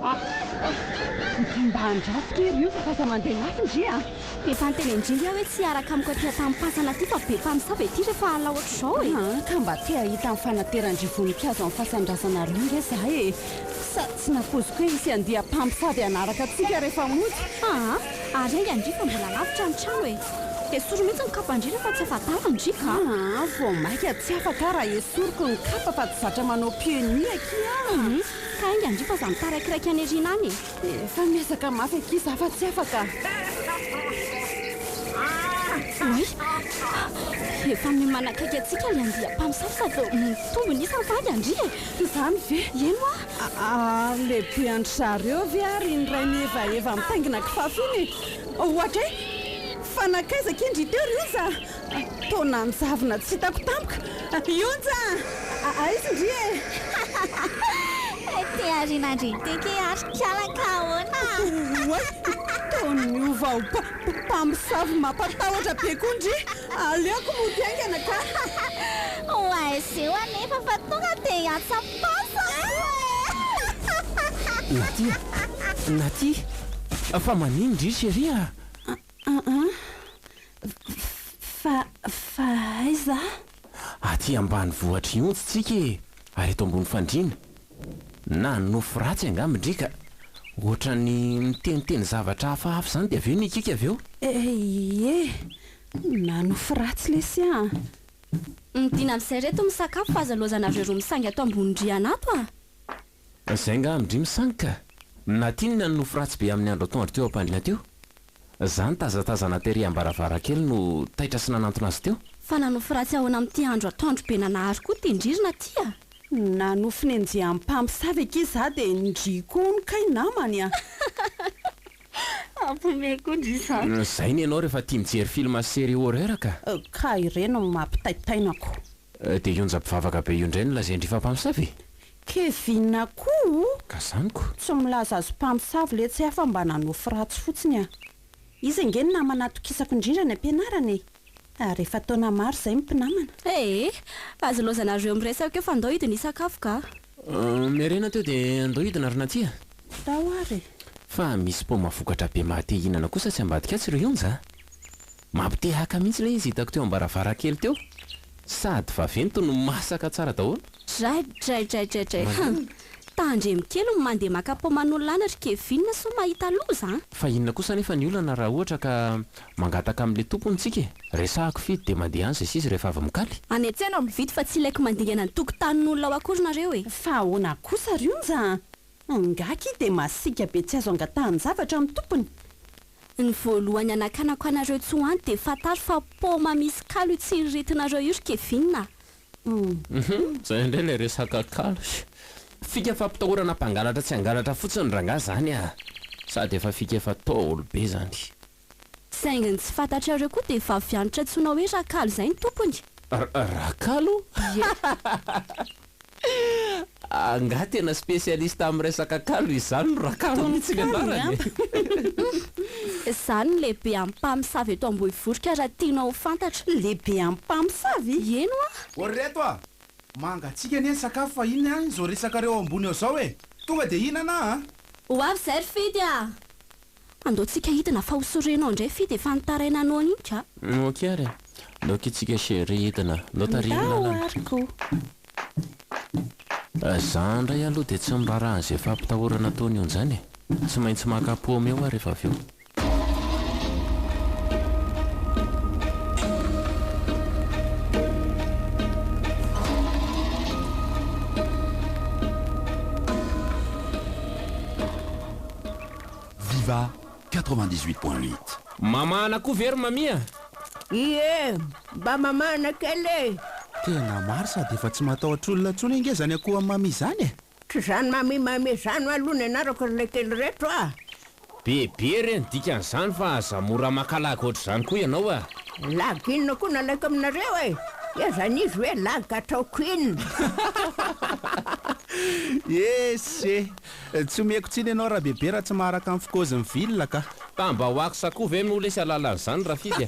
mba andrafitra io fa mandeha lafindria efa anteny indrindra hoe tsy araka amiko aty tamin'nympasana aty fa be mpamosavy ety rehefa laotra izao e ka mba tia hita amin'ny fanateran-drivoninkazo amin'ny fasandrasana roa zah e sa tsy nakoziko hoe isy andia mpamosavy anaraka atsika rehefa mody ary ainga andri fa mbola lavitra ny trano e esoro mihitsy ny kapandrina fa tsy afatara ndrika vao maika tsy afaka raha esoroko ny kapa fa tsy zatra manao pioniaky ka ainga andri fa za mitaraikiraiky aneriana any efa miasaka mafy aky za fa tsy afaka oy efa mimanakaiky atsika le andia mpamosavy fa dao tombony isa valy andri e izany ve eno ary lehibe andry zareo ve ary indray mihevaeva mitaingina kifafa iny ohatra e fanakaizaka indry teo ry onja taona nizavina tsy hitako tampoka ionja aizy indri e te arinandry teke ary kialaka ahoana oay taonyova mpamosavy mampatahotra be kondry aleoko mody aingana ka oay seo anefa fa tonga te atsapasa naty fa manindry sheria fa aiza aty ambany vohatra iontsy tsika e ary eto ambony fandrina na nofo ratsy angamindrika ohatra ny miteniteny zavatra hafahafa zany dia aveo nikika aveo na nofo ratsy lesy midina amin'izay reto misakafo fa aza lozanareo ro misangy ato ambonindriana ato zay ngamindry misangy ka natiny na nofo ratsy be amin'ny andro atoandro teo ampandrina teo zany tazatazana tery ambaravarakely no taitra sy nanantona azy teo fa nanofo ratsy ahoana amin'ity andro atoandro be nanahary koa tendririna tya na nofony anjea amin'ny mpamosavy aky za dia ndriko ny kai namany ampomeko ndry izany zay ny ianao rehefa tia mijery film série horreur ka ireno mampitaitainako dia ionja-pivavaka be io indray no lazay ndry fa mpamosavy kevinna koa ka zaniko tsy milaza azo mpamosavy le tsy hafa mba nanofo ratsy fotsiny izy angeny namana tokisako indrindra ny ampianarana rehefa taona maro zay mimpinamana azo lozanareo miresaka eo fa andao hidiny isakafo ka mirena teo dia andao hidina ary natya dao ary fa misy po mavokatra be mahate hinana kosa tsy ambadika tsy reo onja mampite haka mihitsy le izy hitako teo ambaravarakely teo sady vavento no masaka tsara daholo dray tandre mikely no mandeha makapo man'olona ry kevinna so mahita loza fa inona kosa nefa ny olana raha ohatra ka mangataka amin'le tompony tsika resahako fidy dia mandeha any zay sisy rehefa avy mikaly any an-tsena mividy fa tsy ilaiko mandingana ny tokotanin'olona ao akoronareo e fa ahoana kosa ry onja ngaky dia masika be tsy azo angatahany zavatra amin'ny tompony ny voalohany anakanako anareo tsoany dia fantaro fa poma misy kalo tsiriretinareo io ry kevinna zay indray le resaka kalo fika fa mpitahorana mpangalatra tsy angalatra fotsiny ranga zany sady efa fika efa taolo be zany saingany tsy fantatrareo koa dia vavianitra tsonao hoe rakalo zay ny tompony rakalo anga tena spécialiste amin'ny resaka kalo izany no rakalo mihitsy ny anarany zany lehibe amin'ny mpamosavy eto ambohivoroka raha tianao fantatra lehibe amin'ny mpamosavy eno oreto mangatsika ny sakafo fa iny any zao resakareo ambony eo zao e tonga dia hinana ho avy zay ry fidy andaotsika hidina fa hosorenao indray fidy efa nitarainanao aninka okary laoka itsika chéri hidina ndao tarinana za ndray aloha dia tsy mirarahan' izay fampitahorana taony io zany tsy maintsy makapomy eo rehefa avy eo Viva 98.8. mamana koa very mamia mba mamana kely tena maro sady efa tsy matahotra olona tsony inge zany akoho amin'ny mami zany tsy zany mamimami zany alohany anarako le kely reto bebe reny dikan'izany fa aza mora makalaga ohatr' zany koa ianao laga inona koa nalaiko aminareo zany izy hoe laga ataoko inona ese tsy omeko tsiny ianao raha bebe raha tsy maharaka amin'ny fikozin'ny vilona ka tamba hoako sakova ve min'olo esy alalan'izany raha fidy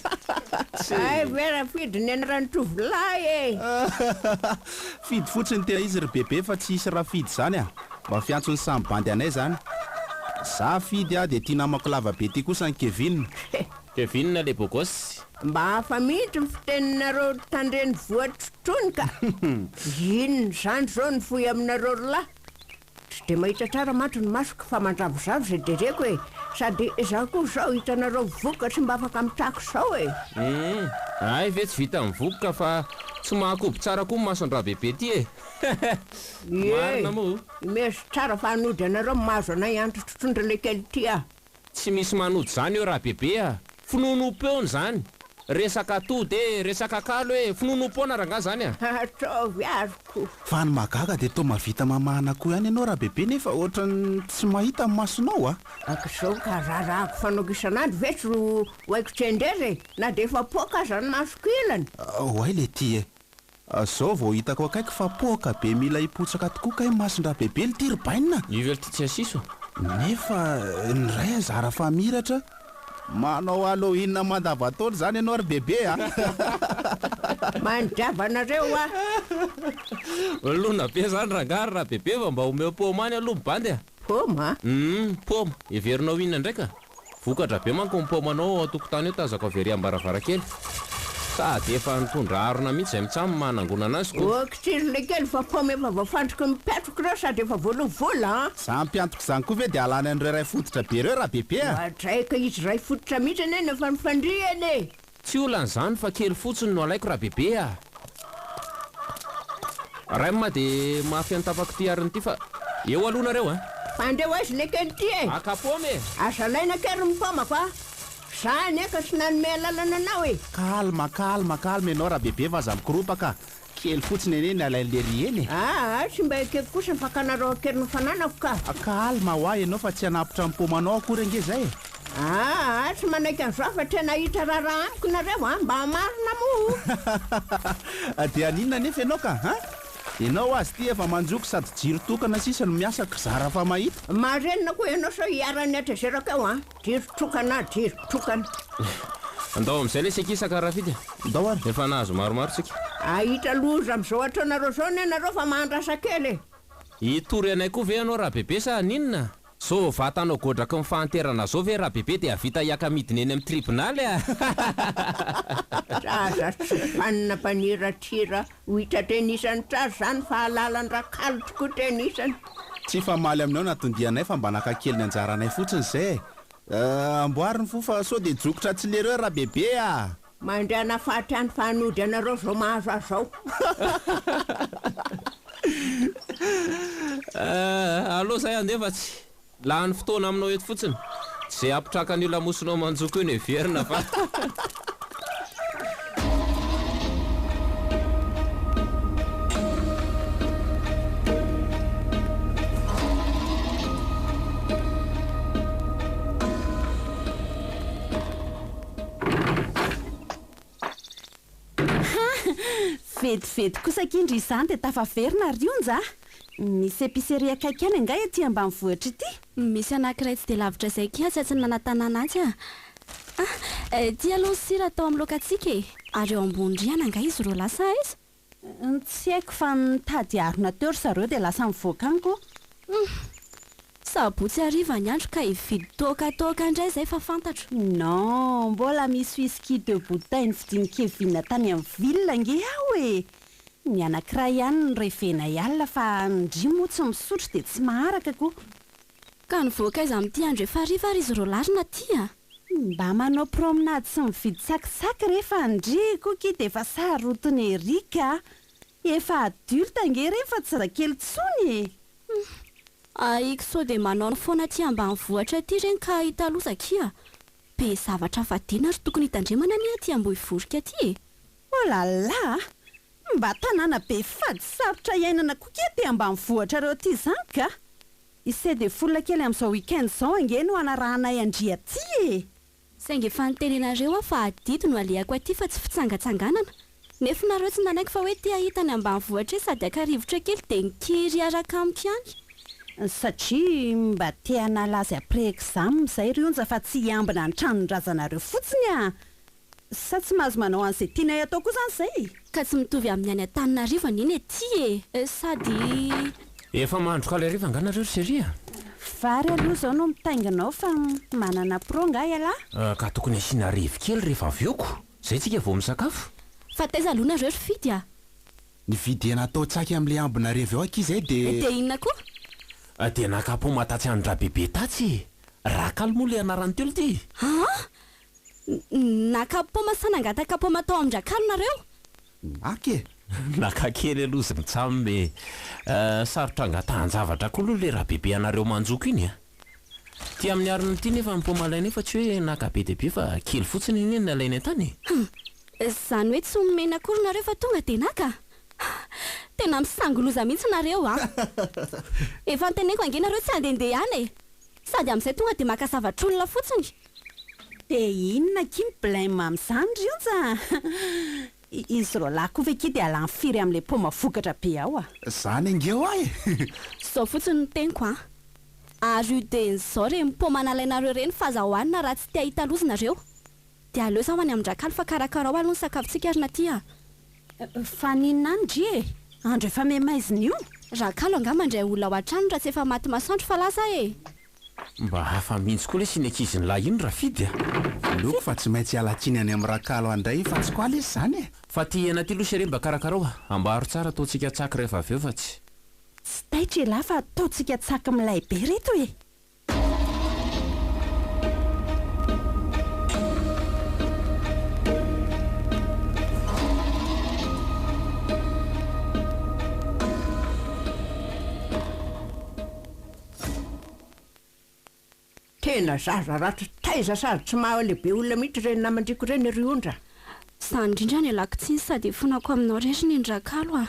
ay ve raha fidy ny any ranotovolahy fidy fotsiny tena izy ry bebe fa tsy isy raha fidy zany mba fiantsony samy bandy anay zany za fidy dia tia namako lava be ty kosa ny Kevin. Kevin le bogosy. Mba afa mihitsy ny fiteninareo tandreny voatra trony ka. Inona zany zao ny foy aminareo lahy. Tsy dia mahita tsara matro ny masoko fa mandravozavo zay dereko e. Sady za koa zao hitanareo vokatra mba afaka mitrako zao e. Ay ve tsy vita mivokoka fa tsy mahakoby tsara koa masondraha bebe ty e. Marina moa. Mesy tsara fa hanody anareo mahazo anay antro trotondra le kely ty ah. Tsy misy manody zany eo raha bebe a. Finonom-peony zany. Resaka atody resaka kalo e finonom-poana ranga zany a. Ataovy ariko. Fa ny magaga dia toa mavita mamahana koa ihany ianao raha bebe nefa ohatrany tsy mahita ny masonao a. Akizao ka rarahako fanoko isan'andro vetry ro haiko tsendrery na dia efa poka aza ny masoko ilany. Oay le ty e. Zao vao hitako akaiky fa poka be mila hipotsaka tokoa kay masondraha bebe ny tiribainina. Ively ty tsy asiso. Nefa ny ray azara fa miratra. Manao Halloween mandavataona zany ianao ry bebe a. Mandravanareo a. Lona be zany rangary raha bebe fa mba omeo pômany aloha mibandy a. Pôma? Pôma. Everinao inona ndraika? Vokatra be manko ny pômanao atokotany eo tazako avery am-baravarankely. Sady efa nitondra arona mihitsy izay mitsamo manangona anazy ko. Okitsiry le kely fa pôma efa voafandrika mipetroko reo sady efa voalovola. Za mpiantoko zany koa ve dia alany an'ireo ray fototra be reo raha bebe a. Atraika izy ray fototra mihitsy ane efa nifandriany e. Tsy olan'izany fa kely fotsiny no alaiko raha bebe a. Ray ma dia mafy antapako ty ariny ty fa eo alohanareo a. Pandeo aizy le kely ty e. Akapôma e. Asa laina kery mipôma fa zany eka tsy nanome alalana anao e. Kalma ianao raha bebe fa aza mikoropaka. Kely fotsiny ene ny alain'le ry eny e. Tsy mba ekeko kosa ny fakanareo akery ny fananako ka. Kalma hoay ianao fa tsy hanapotra ny pômanao akory ange zay. Tsy manaiky an'izao fa tena hita raraha amiko nareo a mba marina moa. Dia aninona nefa ianao ka ha? Ianao azy ty efa manjoko sady jiro tokana sisa no miasaka zara fa mahita. Marenina koa ianao sao hiarany atrezeraka eo a. Jiro tokana. Andao amin'izay le sekisaka raha fidy. Andao ary. Efa nahazo maromaro tsika. Ahita loza amin'izao atranareo zao nenareo fa mandrasa kely e. Hitory anay koa ve ianao raha bebe sa ninona? So vatanao godraka mifahanterana zao ve raha bebe dia avita hiaka midiny eny amin'ny tribonaly a. Traza tsy fanina mpaniratra ho hita tenisany traza zany fa halalan-draha kalo tokoa tenisany. Tsy famaly aminao natondianay fa mba nakakeliny anjaranay fotsiny zay. Amboariny fo fa sao dia jokotra tsy lereo raha bebe a. Mandriana faty any fa hanody anareo zao mahazo azao. Allo zay andefa tsy lany fotoana aminao eto fotsiny. Zay apitraka ny lamosonao manjoko eny everina fa. Vetivety kosa kindry izany dia tafaverina ry onja. Misy épicerie akaiky any anga ety ambanivohitra ity. Misy anankiray tsy dia lavitra izay kia tsy nanantanana azy a. Ty aloha sira atao amin'ny lokatsika e. Ary eo ambony riana anga izy ro lasa izy. Tsy haiko fa mitady arona teo ry zareo dia lasa mivoaka any koa. Sabotsy hariva ny andro ka hividy toka indray zay fa fantatro. Non, mbola misy whisky de bouteille vidian'i Kevin tany amin'ny ville ange aho e. Ny anankiray ihany ny revena ialina fa ndry moa tsy misotro dia tsy maharaka koa. Ka nivoaka izy amin'ity andro efa hariva ary izy ro larina ty a. Mba manao promenade sy mividy sakisaky rehefa andriko ki dia efa sarotiny erika. Efa adulte ange reny fa tsy zakely tsony e. Aiko sao dia manao ny foana ty ambanivohitra ty reny ka hita loza-kia. Be zavatra fadiana ary tokony hitandremana ny aty ambohivorika ty e. Oh là là! Mba tanàna be fady sarotra iainana koa ty ambanivohitra reo ty zany ka. Isedy folona kely amin'izao weekend zao ange no anarahanay andria ty e. Saingy efa nitenenareo fa adidy no alehako aty fa tsy fitsangatsanganana. Nefa nareo tsy nanaiky fa hoe ty ahitany ambanivohitra sady akarivotra kely dia nikiry araka amiko ihany. Satria mba te hanalaza après examen izay ry onja fa tsy hiambina ny tranondrazanareo fotsiny a. Sa tsy mahazo manao an'izay tianay atao koa zany izay. Ka tsy mitovy amin'ny any Antananarivo iny e ty e. Sady efa mandroka ilay riva anganareo seria. vary aloha zao no mitainganao fa manana pronga ialahy ka tokony asiana rivo kely rehefa avyoko zay tsika vao misakafo fa taiza aloha nareo fidy a ny vidiana atao tsaky amin'le ambona revo eo aky izay dia inona koa dia nakapo tatsy andra bebe tatsy rakalomo le anarany telo ty nakapo masanangatakapo matao amindrakalo nareo aky nakakely aloha zy mitsamy sarotra angatahan-javatra koa aloha le raha bebe anareo manjoko iny a ty amin'ny ariny ity nefa mipomalaina efa tsy hoe nakabe deabe fa kely fotsiny iny nalainy an-tany izany hoe tsy omena akory nareo fa tonga dia naka tena misangy loza mihitsy nareo a efa nteneko ange nareo tsy handehandeha ihany sady amin'izay tonga dia makasavatra olona fotsiny dia inona kiny blame amin'izany rionja izy ro lahy koa ve ky dia alany firy amin'le poma vokatra be ao a zany angeo ahy zao fotsiny ny teniko a ary io dia n'izao re mipoma nalainareo reny fazahoanina raha tsy tia hita lozy nareo dia aleo zaho any amindrakalo fa karakara ao aloha ny sakafontsika arina ty a fa ninona any dri e andro efa memaiziny io rakalo anga mandray olona ao an-trano raha tsy efa maty masoandro fa lasa e mba hafa mihitsy koa le sy ny ankiziny lahy iny raha fidy a loko fa tsy maintsy alatsiny any amin'ny rakalo andray fa tsy koa lesy zany e fa ty ena ty loha sy re mba karakara ao a ambaro tsara ataontsika tsaky rehefa avy eo fa tsy taitra e lahy fa ataontsika tsaky milay be reto e tena zaza ratra taiza sady tsy maha lehibe olona mihitsy reny namandriko reny ry ondra izany indrindra ny alakotsiny sady fonako aminao rery ny ndrakalo a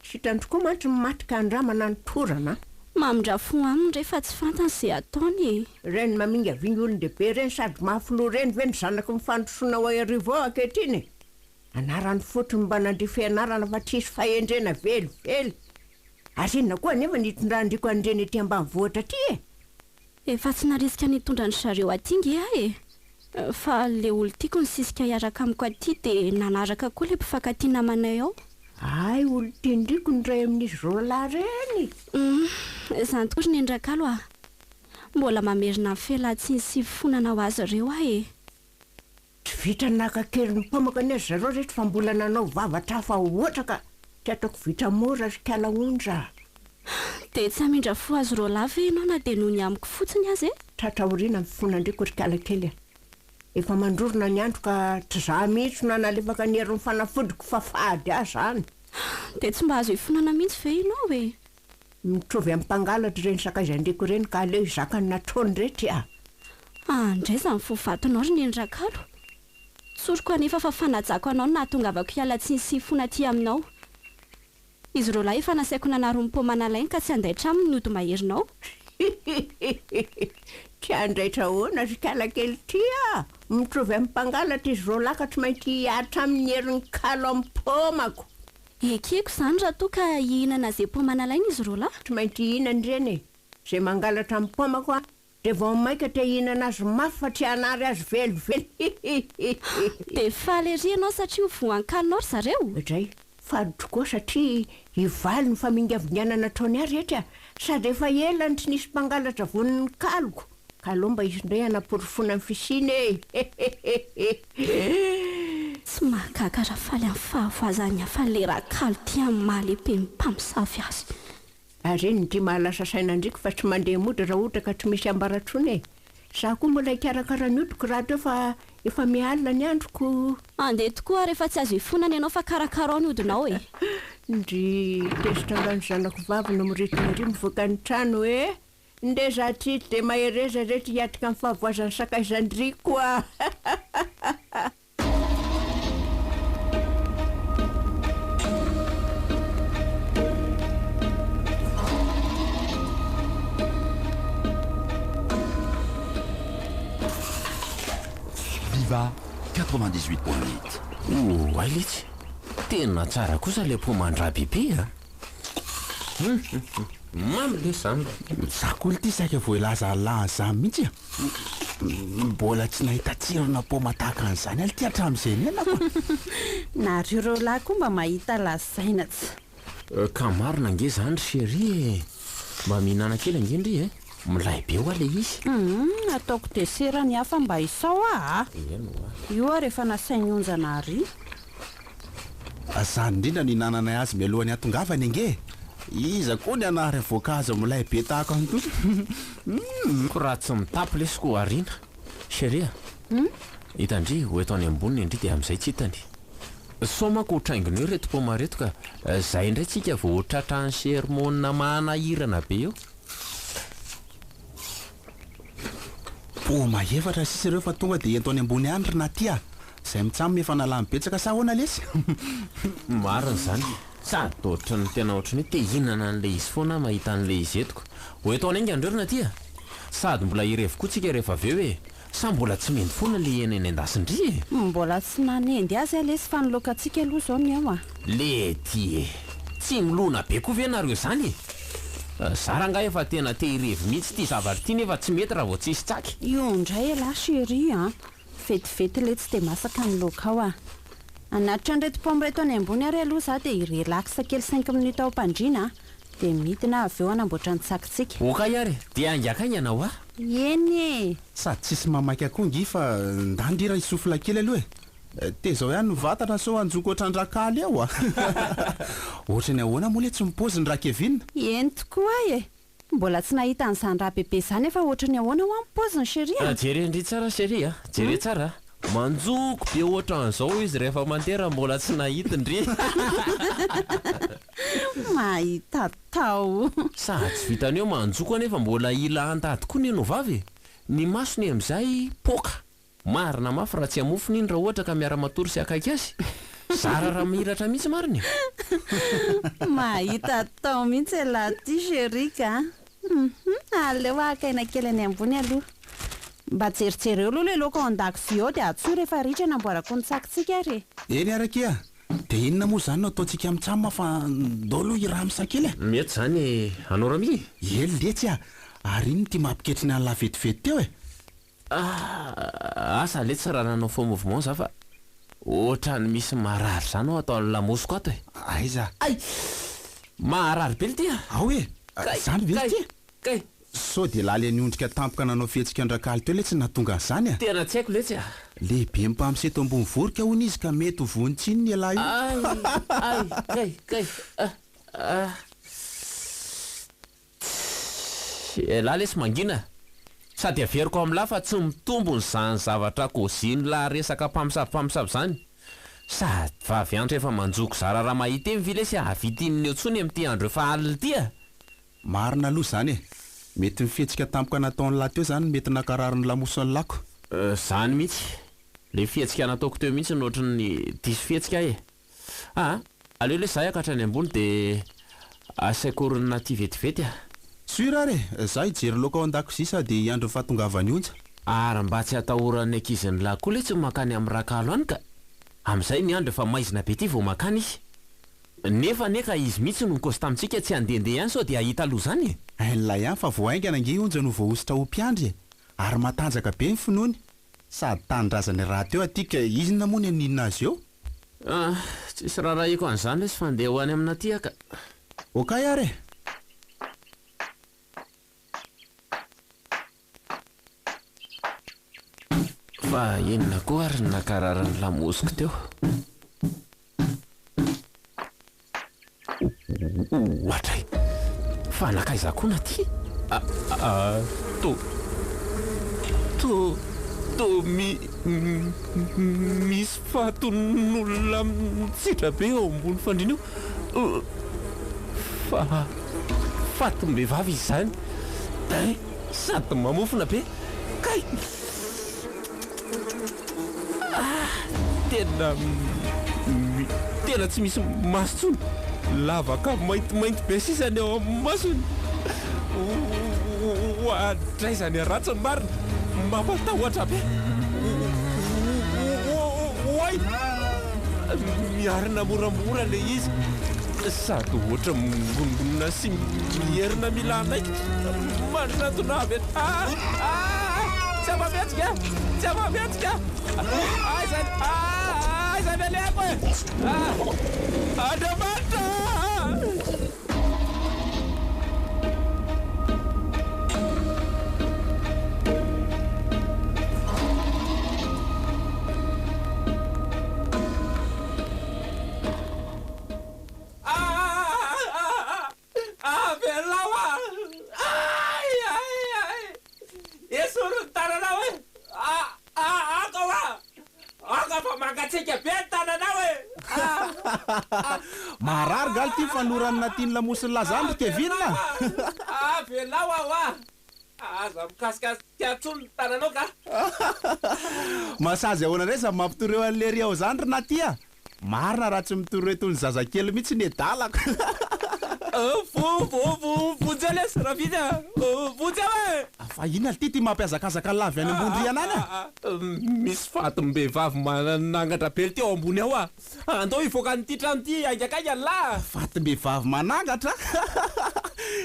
sitrany tokoa mantsy mimatika andramana ny torana mamindrafo aminy rehefa tsy fantany izay ataony reny maminga vingy olon-dehibe reny sady mahafoloha reny ve ny zanako mifandrosoana ho arivo ao ankehitriny anarany fotony mba nandry fianarana fa tsisy fahendrena velively ary inona koa nefa nitondrandriko an'ireny ety ambanivohitra ty e efa tsy narisika nitondra ny zareo atingy ahy e fa le olo tiako ny sisika hiaraka amiko aty dia nanaraka koa le mpifankatia namanay ao ay olo tiandriko ny ray amin'izy roalahy reny izany tokory ny ndrakalo a mbola mamerina felatsiny sy fonana ho azy ireo ahy e tsy vitra nakakely ny mpamaka ny azy zareo rehetra fa mbola nanao vavatra hafa ohatra ka tsy ataoko vitra mora ry kalaondra dia tsy hamindra fo azy ro lava ianao na dia noho ny amiko fotsiny azy e tratra oriana mifonandriko ry kalakely a efa mandrorona ny andro ka tsy za mihitsy na nalefaka nyery ny fanafodiko fa fady ahy zany dia tsy mba azo hifonana mihitsy ve ianao e mitrovy amin'ny mpangalatra reny sakaizandriko reny ka aleo izakany natrony rehetra andray izany fovatonao ry ny ndrakalo tsoroko anefa fa fanajako anao no nahatongavako hialatsiny sy fona ty aminao izy ro lahy efa nasaiko nanaro mipomana-lainy ka tsy andaitra aminy nody maherinao tsy andraitra hoana ry kalakely ty a mitrovy amin'ny mpangalatra izy ro lahy ka tsy mainty hiatra amin'ny herin'ny kalo amin'ny pomako ekeko izany raha toa ka hihinana izay pomana-lainy izy ro lahy tsy mainty hihinany reny e zay mangalatra amin'ny pomako a dia vao maika te hihinana azy mafy fa tsy hanary azy velively dia falery ianao satria ho voan-kalonao ry zareo idray fady tokoa satria hivaly ny famingavinganana ataony ahy rehetra sady efa elany tsy nisy mpangalatra voniny kaloko ka aloha mba izy indray anaporofona amin'ny fisiny e tsy mahagaga raha faly amin'ny fahavoazany hafa le rakalo ty amin'ny mahalehibe mimpamosavy azy ary iny ty mahalasa sainandriko fa tsy mandeha mody raha ohatra ka tsy misy ambaratrony e za koa mola hikarakara ny odiko raha teo fa efa mialina ny androko andeha tokoa rehefa tsy azo hifonana ianao fa karakara ny odinao e ndry tesitra ngany zanako vavy no miretinary mivoaka ny trano hoe nde za ty dia mahereza rehetra hiatika amin'ny fahavoazany sakaizandriko a Viva 98.8. Ailitsy tena tsara kosa le pomandra bebe a mamy le zany zakolo ty saika vo ilaza laza mihitsy a mbola tsy nahita tsirona poma tahaka an'izany aly ty hatramin'izay nenako nareo reo lahy koa mba mahita lazainatsy ka marina ange zany shery e mba mihinana kely angendry e milay be ho a le izy. Ataoko desera ny hafa mba isao io rehefa nasainy onjana ary azany indrindra ny nananay azy mialohany atongavany ange iza koa ny anary voankazo milay be tahaka anto ko raha tsy mitapy lesiko ariana sheria hitandry ho eto any amboniny indry dia amin'izay tsy hitany somako ho trainginy eo reto poma reto ka zay indray tsika vao tratrany sermona manahirana be eo poma efatra sisy ireo fa tonga dia entony ambony andry na tia zay mitsamy efa nalambetsaka sa hoana lesy marina zany sady totra ny tena ohatrany hoe te hinana an'le izy foana mahita an'le izy etiko ho eto any ainga andreo na tia sady mbola irevo koa tsika rehefa avy eo hoe sa mbola tsy mendy foana le eny eny andasindry mbola tsy nanendy azy lesy fa nilokantsika aloha zao ny ao le ty tsy milona be koa ve nareo zany zaranga efa tena te irevo mihitsy ty zavatra ty nefa tsy mety raha vao tsisy tsaky io indray la chéri vetivety le tsy de masaka ny loka ao anatitra nreto pomme reto any ambony ary aloha za dia irelaxa kely 5 minutes ao mpandrina dia midina avy eo anamboatra ny tsakintsika okay ary dia angaka ianao eny sady tsisy mamaky akongy fa ndandrira isofla kely aloha te zao ihany vatana so anjoko ohatrandra-kaly ao ohatra ny ahoana moa le tsy mipôzy ny rakevinina eny tokoa mbola tsy nahita an'izany raha bebe zany efa ohatra ny ahoana ho ampôzy ny sheria jerendry tsara sheria jere tsara manjoko be ohatra an'izao izy rehefa mantera mbola tsy nahitindry mahita tao sady tsy vitany eo manjoko anefa mbola ila antady koa ny anovavy ny masony amin'izay poka marina mafy raha tsy amofony iny raha ohatra ka miara-matory sy akaiky azy zara raha mihiratra mihitsy mariny mahita tao mihitsy laty sherika aleo akaina kely any ambony aloha mba jerijery eo aloha le loka ao an-dakozia ao dia atsoa rehefa ritra namboarako ny tsakintsika ary eny arakia dia inona moa zany no ataontsika mitsamma fa ndao aloha iraha misakely mety zany anao rami ely letsy ary iny ty mampiketriny an'la vetivety teo asa le tsy raha nanao fo mouvement za fa ohatrany misy marary zany ao atao lamosiko ato aiza ay marary be le ty ao zany ve ty kay so dia laly anyondrika tampoka nanao fihetsika andra-kaly teo le tsy nahatonga an'izany tena tsy haiko letsy lehibe mpamseto ambony vorika hono izy ka mety ho vonitsiny ny alahy lahy lesy mangina sady averiko amin'lahy fa tsy mitombony zany zavatra koziny lahy resaka mpamosavy zany sady vavy andro efa manjoko zara raha mahita eny vilesy avitininy eo tsony amin'ity andro efa alina ity marina aloha zany mety mifihetsika tampoka nataony lahy teo zany mety nakarariny lamosony lako zany mihitsy le fihetsika nataoko teo mihitsy nohatra ny diso fihetsika aleo le zahay akatrany ambony dia asaikorinina ty vetivety sura re za hijery loka ao an-dakozia sady iandro fahatongavany onja ary mba tsy atahoran'ny ankiziny lahy koa le tsy makany amin'ny rakalo any ka amin'izay ny andro efa maizina be ty vao makany izy nefa neka izy mihitsy no nikosta amintsika tsy handehandeha ihany sao dia ahita aloha zany lay ihany fa voaingana ange onja no voahositra ho mpiandry ary matanjaka be ny finoany sady tanindrazany raha teo atika izina moa ny aninona azy eo tsisy raha rahiko an'izany lesy fandeha ho any amina tiaka okay ary fa enina koa ary nakararany lamosiko teo ohatray fa nakaiza koa na ty misy faton'olona mitsitra be eo ambony fandrina io fa fatom-behivavy izy zany sady mamofona be kay tena tsy misy maso tsony lavaka maintimainty be sisany eo amin'ny masony adraizany aratsiny marina mampatahotra be oay miarina moramora le izy sady ohatra mingongonona sy mierina mila anaiky marina tonavy tsy amametsika tsy amametsika izany aleko andriamanitra marary gal ty fanorany natiny lamosiny lazandro kevinna velao aho aza mikasikasika atsony ny tananao ka masazy ahoana ndray za mampitoreo an'le ry ao zandry na tya marina raha tsy mitoreo tony zazakely mihitsy ny edalako vonjelesy raha vita vonjy e fa ina ty ty mampiazakazaka lavy any ambondry anany misy fatim-behivavy manangatra bely ty ao ambony ao andao ivoaka nyty trano ty aingakainga la fatim-behivavy manangatra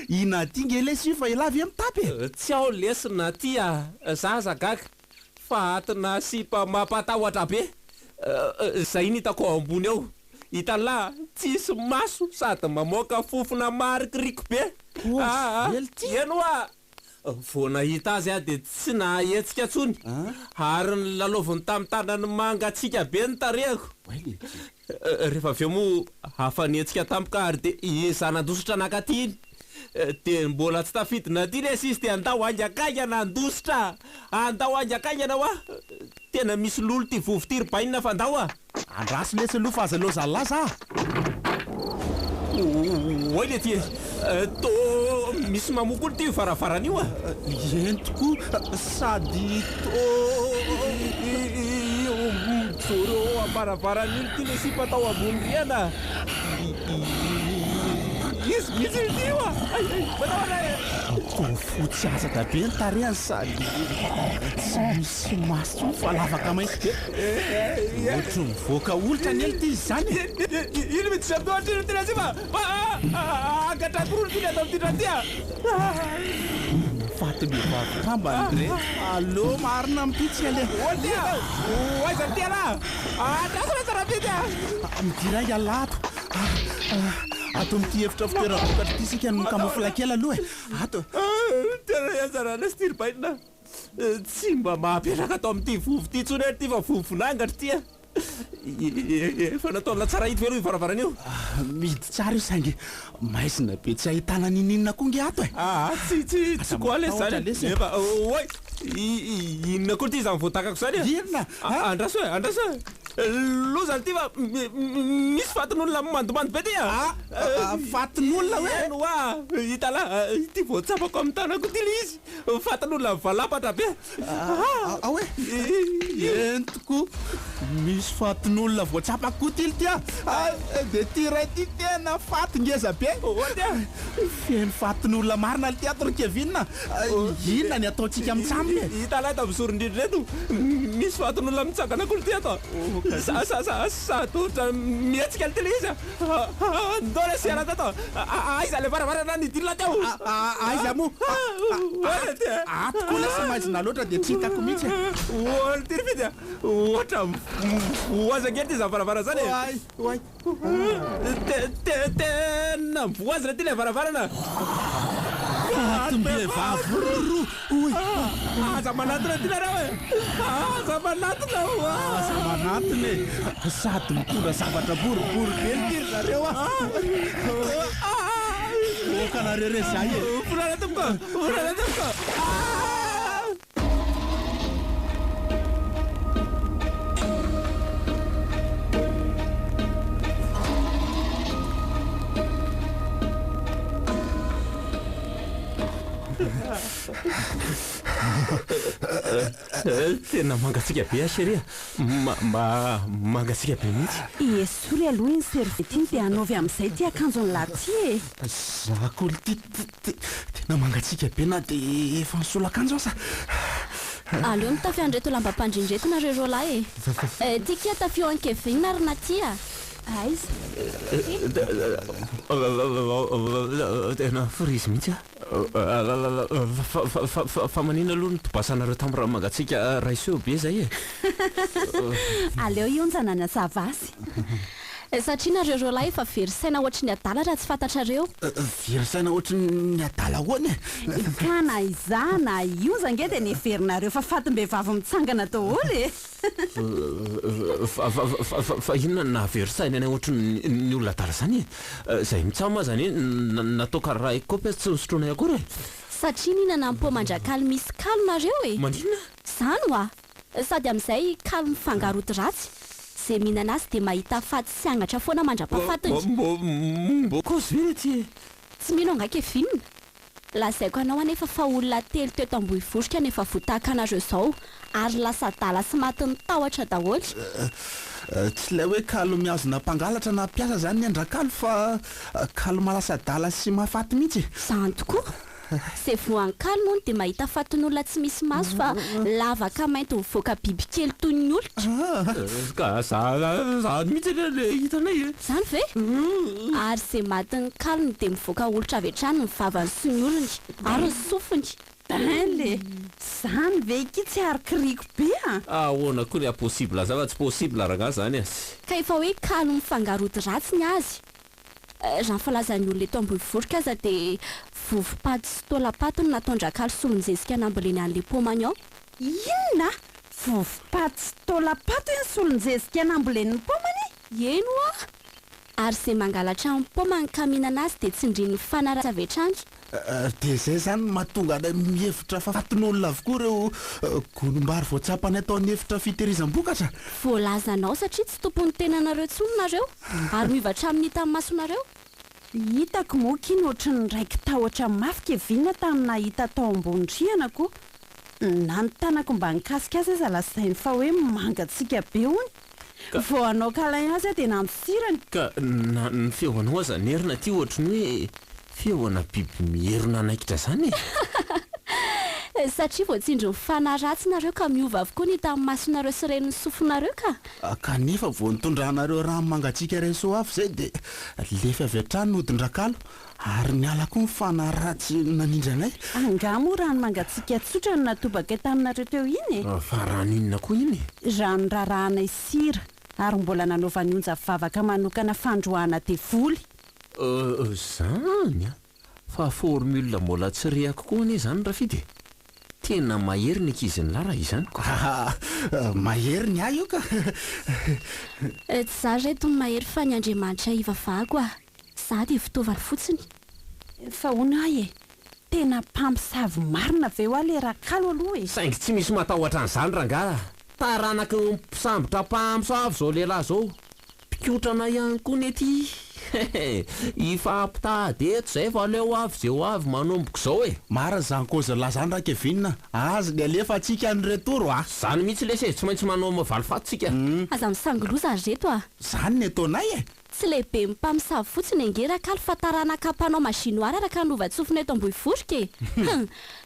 ina ty ngelesy fa ilavy amtapy tsy ao lesina ty za zagaga fa atina sipa mampatahotra be zay ny hitako ao ambony ao hitala tsisy maso sady mamoaka fofona marikiriko be enoa vo nahita azy de tsy nahetsika tsony ary ny laloviny tamin'ny tanany mangatsiaka be ny tarehako rehefa aveo moa hafanetsika tampoka ary de izanandositra nakaty iny de mbola tsy tafidina ty lesy izy de andao angakaingana andositra andao angakaingana oa tena misy lolo ty vovo ty rybainina fa andao andraso lesy aloha fa aza loza laza oy le ty to misy mamokolo ty varavarana io entoko sady joro ambaravarana iny ty le sipa tao ambony riana izy misy ty fotsy aza da be ny tarehany sady tsy misy maso tsony fa lavaka maintsy be ohatry mivoaka olotra ny ely ty izy zany ino mety samdoatrino ty nasy fa angatrakorolo ty le atao amity tratya fatim-behivavy kambany re allo marina mipitsy ale aiza ty ala atrasana tsara be ty midiray alato ato mity hevitra fitoeravokatra ty sika no kamoflakely aloha ato tena iazarana sy ty rybainina tsy mba mahapetraka atao amity vovo ty tsony ty fa vovonangatra tya efa nataona tsara hity velo ivaravarana io midy tsara io saingy maizina be tsy ahitana nininona koa nge ato tsy koa lesy zany efa oy inona koa ty zany voatakako zany inona andraso loza ty fa misy fatin'olona mandomando be ty fatin'olona hoe noa hitala ty voatsapako amin'ny tanako ty le izy fatin'olona valapatra be hoe entoko misy fatin'olona voatsapako koa ty tya de ty ray ty tena faty ngeza be feno fatin'olona marina le teatro kevinna inona ny ataontsika mitsambony hitala ta misorindrindry reto misy fatin'olona mitsangana kolo ty ato satotra mihetsika le tele izy ndao le siana tato aiza le varavarana nidilona teo aiza mo atoko lesy maizina loatra de tsy hitako mihitsy olo ty rifity ohatra voazakely ty za varavara zany tena mivoazy le ty le varavarana fatim-behivavy aza manatona ty nareo aza manatona aza manatony sady mitondra zavatra boribory bely tiry zareo oka nareo re zay volana tomboka tena mangatsika be aseria mangatsika be mihitsy esory aloha iny servitiny de anaovy amin'izay ty akanjo ny laty zakolo ty tena mangatsika be na de efa nisola akanjo asa aleo mitafy andreto lamba-pandrindreto nareo rolahy tika tafio ankevinina ary natya aiza tena frizy mihitsy fa manina aloha nytobasanareo tamin'ny raha mangatsika raiseo be zay aleo ionjana ny azava azy satria nareo rolahy efa verisaina ohatry ny adala raha tsy fantatrareo verisaina ohatry ny adala hoany ka na izana ionza nge de niverinareo fa fatim-behivavy mitsangana daholy fa inona na verisaina any ohatry ny olona adala zany zay mitsama zany natao karaha ekopy tsy misotrona akory satria nina nampo mandrakaly misy kalo nareo manina zany oa sady amin'izay kalo mifangaroty ratsy Zay mihinana azy dia mahita faty sy angatra foana mandra-pahafatiny. Kozy ve ty? Tsy mino angaka vinina. Lazaiko anao anefa fa olona telo teo tambohivotroka nefa voatahaka anareo izao ary lasa dala sy matin'ny tahotra daholo. Tsy ilay hoe kalo miazona mpangalatra na mpiasa zany ny andrakalo fa kalo malasa dala sy mahafaty mihitsy. Zany tokoa. Zay voan-kalo moa dia mahita fatin'olona tsy misy maso fa lavaka mainty mivoaka bibikely toy ny olitra. Ka zany mihitsy le hitanay e. Zany ve? Ary zay matin'ny kalony dia mivoaka olitra avy hatrany ny vavany sy ny olony ary ny sofiny. Le zany ve iki tsy arikiriko be a? Ahoana koa ny impossible zava tsy possible raha zany azy. Ka efa hoe kalo mifangarody ratsy ny azy. Raha falazan'ny olona eto ambonivotroka aza dia vovo-paty sy taolapatiny natondra kalo solonjezika namboleny an'le pomany ao. Inona? Vovo-paty sy taolapatiny solonjezika namboleny pomany? Eno a? Ary zay mangalatra amin'ny pomany ka mihinana azy dia tsindrin'ny fanaratsy avy hatrany. Dia izay zany mahatonga mihevitra fa fatin'olona avokoa ireo golombary voatsapany ataon'ny hevitra fitehirizam-bokatra. Voalazanao satria tsy tompon'ny tenanareo tsony nareo ary mivatra amin'ny hita amin'ny masonareo. Hitako moa kiny ohatry ny raiky tahotra mafy kevinina tamin'ny nahita tao ambony rianako. Nanontannako mba nikasika azy aza lasainy fa hoe mangatsiaka be hony. Vao anao kalay azy dia nanosirany. Ka ny feonao aza nerina ty ohatry ny hoe feona biby mierona anaikitra zany e. Satria voatsindry ny fanaratsy nareo ka miova avokoa ny tamin'ny masonareo sy reniny sofinareo ka. Kanefa vao nitondranareo rano mangatsiaka iray so afo zay dia lefa avy hatrany nodin-drakalo ary niala koa ny fanaratsy nanindranay. Angamo rano mangatsiaka tsotra no natobaka taminareo teo iny e. Fa rano inona koa iny? Rano rarahanay sira ary mbola nanaovany onja vavaka manokana fandroahana devoly. Zany a? Fa formule mbola tsy rehako koa anie zany raha fidy. Tena mahery ny ankizy ny lara izany. Mahery ny ahy io ka. Tsy za reto ny mahery fa ny Andriamanitra ivavahako a. Za dia fitaovany fotsiny. Fa hono ahy e. Tena mpamosavy marina ve ho le rakalo aloha e. Saingy tsy misy matahotra an'izany rangaha. Taranaka mpisambotra mpamosavy zao lehilahy zao. Mpikotrana ihany koa nety. Ifampitady eto zay fa leo avy zay ho avy manomboka zao e. Mara zany koza lazany raha kevinina. Azy ny alefa atsika ny retoro a. Zany mihitsy lesy tsy maintsy manao mavalifatsika. Aza misangy loza azy reto a. Zany ny ataonay e. Tsy lehibe mpamosavy fotsiny angerakalo fa taranaka mpanao machinoary araka novatsofina eto ambohivotroka e.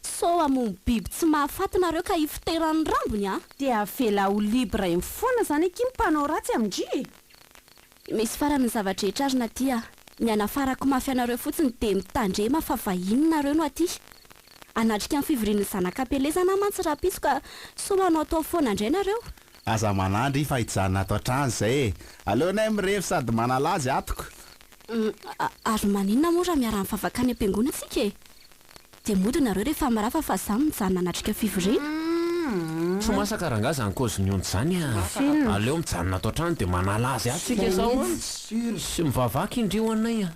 So amono biby tsy mahafaty nareo ka ifiteran'ny rambony a. Dia avela ho libre mifoana zany eky mpanao ratsy amindry. Misy farany zavatra etrarina ty a. Ny anafarako mafy anareo fotsiny dia mitandrema fa vahiny nareo no aty. Anatrika amin'ny fivorian'ny zanakam-pelezana mantsy rapiso ka somanao atao foana indray nareo. Aza manandry fa hijanona ato an-trano zay. Aleonay mirefy sady manalazy atoko. Ary maninona moa raha miara mivavaka any am-piangona antsika e. Dia mody nareo rehefa marafa fa zany mijanona anatrika fivoriana. Tsy masaka rangaha zany kozy ny ondry zany a. Aleo mijanona ato an-trano dia manalazy atsika zao a. Sy mivavaka indreo anay a.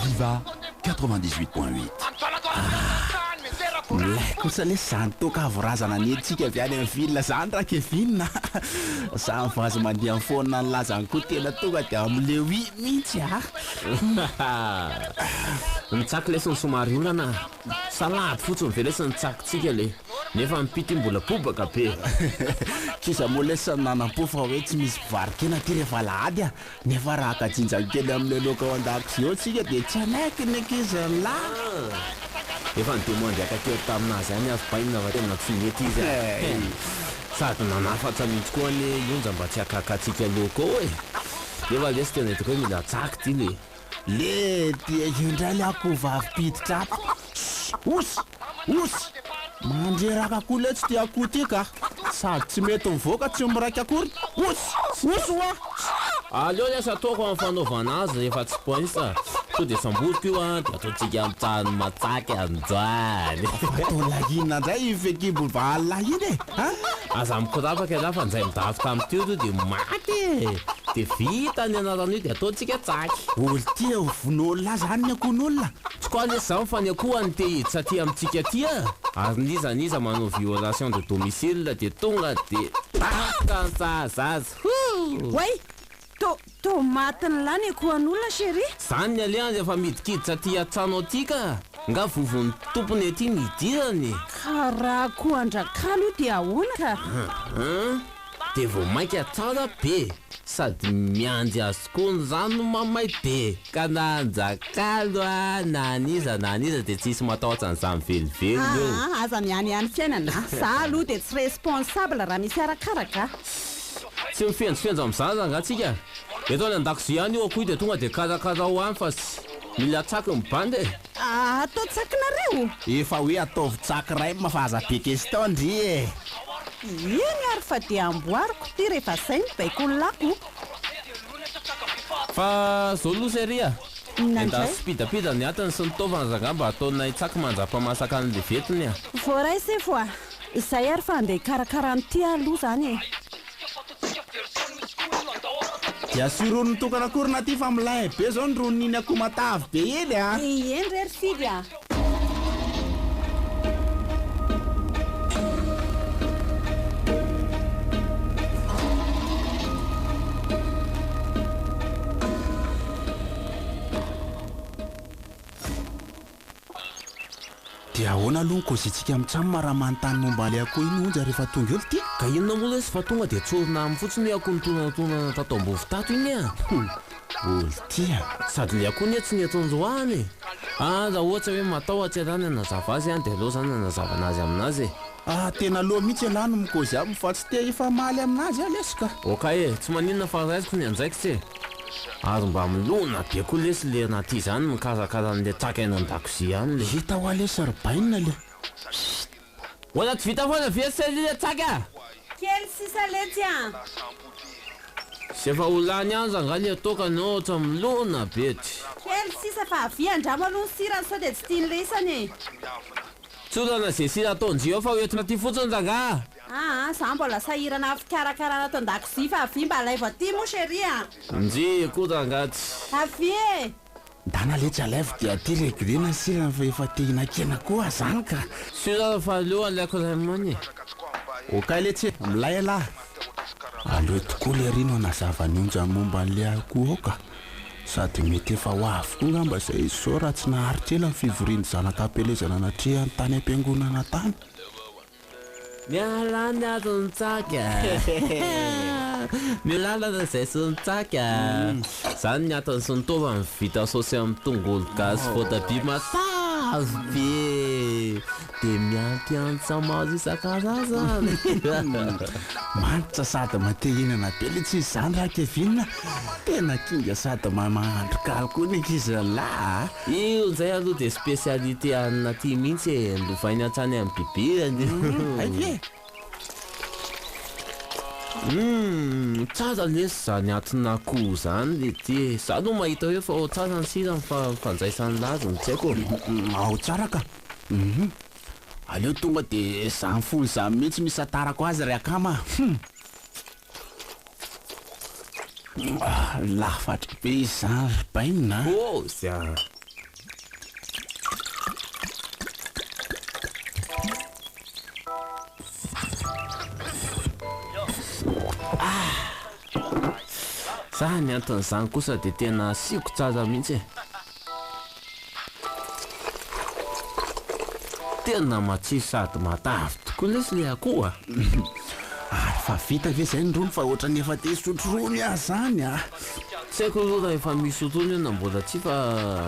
Viva 98.8. Lay kosa le zany toka avorazana ny editsika avy any amin'ny vilona zany raha kevinina. Samy vazy mandeha amin'ny fonina ny lazany koa tena tonga dia amin'le oi mihitsy a. Nitsaky lesy ny somary olana. Salady fotsiny ve lesy nitsakitsika le. Nefa mipity mbola bobaka be. Kiza moa lesy nanam-po fa hoe tsy misy varikena ty rehefa alahady a. Nefa raha akajinjakely amin'ny loka ao an-dakozia ao tsika dia tsy anaiky ny ankizy la. Efa ny demandy akakely taminazy any avy bainina va tena tsy mety izy a. Sady nanafatsa mihitsy koa le onja mba tsy akakatsika loko ao e. Nefa lesy tena hitako hoe mila tsaky ty le. Le dia indray le akoho vavy piditra ato. Osy mandreraka koa le tsy tia akoho ty ka. Sady tsy mety mivoaka tsy miraika akory. Osy oa. Aleo lesy ataoko amin'ny fanaovana azy efa tsy poinsa. to dia samboriko io a dia ataontsika mitsahan'ny matsaky anjoany tolahina ndray fekibo valina iny aza mikorapaka ialahy fa nizay midavy tamin'tio to dia maty dia vita ny anarana io dia ataontsika tsaky olo tia von'olona zany akon'olona tsy koa lesy zany fa ny akoha ny te hiditra ty amintsika ty ary nizaniza manao violation de domicile dia tonga dia taka zazaza way to matiny lany akohan'olona chéri zany ny aliany efa midikiditra ty an-trano atika nga vovon'ny tompony aty nidirany karaha kohandrakalo io dia ahoana ka dia vao mainka tsara be sady mianjy azy koa ny zany no mamay be ka nanjakalo na niza dia tsisy matahotra n'izany velively eo aza miany fiainana za aloha dia tsy responsable raha misy arakaraka tsy mifenjofenjo amin'izany zangatsika eto any an-dakozia ihany io akoho dia tonga dia karakara ho any fa tsy mila tsaky mibandy atao tsakinareo efa hoe ataovy tsaky ray mafaza be question ndry iny ary fa dia amboariko ty rehefa zay mibaiko ny lako fa zao loha seria enda spidapida ny atiny sy nitaovana zangamba ataonay tsaky mandrapamasaka an'le vetiny voaray se foa izay ary fa andeha karakarany ty aloha zany dia syron'ny tokana korona ty fa milay be zao ny roniny akoho matavy be eny eny rery fidy dia ahoana aloha ny kozitsika amin'trano maraha manontany momba le akoho iny onja rehefa tonga eo ty ka inona moa lesy fa tonga dia tsorona amin'ny fotsiny hoe akoho nitonanatonana tatao ambovi-tato iny olo tia sady le akoho ny tsy netonjoany raha ohatra hoe matahotra irany anazava azy dia aloha zany anazavana azy aminazy tena loha mihitsy ialahy no mikozy aby fa tsy te ifamaly aminazy lesika okay tsy maninona faraiziko ny anjaiko tsy ary mba milona be koa lesy le anaty izany mikarakara n'le tsaka eny an-dakozia any le vita ho ale sarbainina le oana tsy vita foana vesele tsaka kely sisa letsy sy efa olany any zanga le ataoka ny ohatra milona bety kely sisa fa aviandramo aloha ny sirany sao dia tsy tia ny lesany tsorana zay sira ataonjio ao fa oetina ty fotsiny zanga za mbola sahirana fikarakarana ato an-dakozia fa avy mba alaivo aty mo chéri nje koa rangaty avy dana letsy alaivo dia ty regrena ny sirana fa efa te hinakena koa zany ka sirana fa aleo alaiko raimony okay letsy milay alahy aleo tokoa le rino anazavany onja momba n'le akoho ao ka sady mety efa ho avy koa ngamba izay zao raha tsy naharitra ela ny fivoriany zanaka ampelezana anatrea ny tany am-piangonana tany mialany ato ny tsaka milalana izay sy ny tsaka zany ny atony sy nitova ny vita saosy amin'ny tongolo gasy voatabia matavy be dia miampiantsa maro isan-karazany manitra sady matehinana be le tsisy zany raha kevinina tena kinga sady mahandrokaly koa ny ankizy lahy io nizay aloha dia spécialité anina ty mihitsy nlovainy an-trany amin'ny bibirany tsara lesy zany atina akoho zany le ty za no mahita hoe fa ao tsara ny sirany fa fanjaisany laziny tsy haiko ao tsara ka aleo tonga dia zany folo zany mihitsy misy atarako azy ry akama lafatra be izy zany ry bainina za ny anton'izany kosa dia tena asiako tsara mihitsy tena matsiro sady matavy tokoa lesy le akoho ary fa vita ve zay ny rony fa ohatrany efa te sotrony azy zany tsy haiko aloha raha efa misy otrony io na mbola tsy fa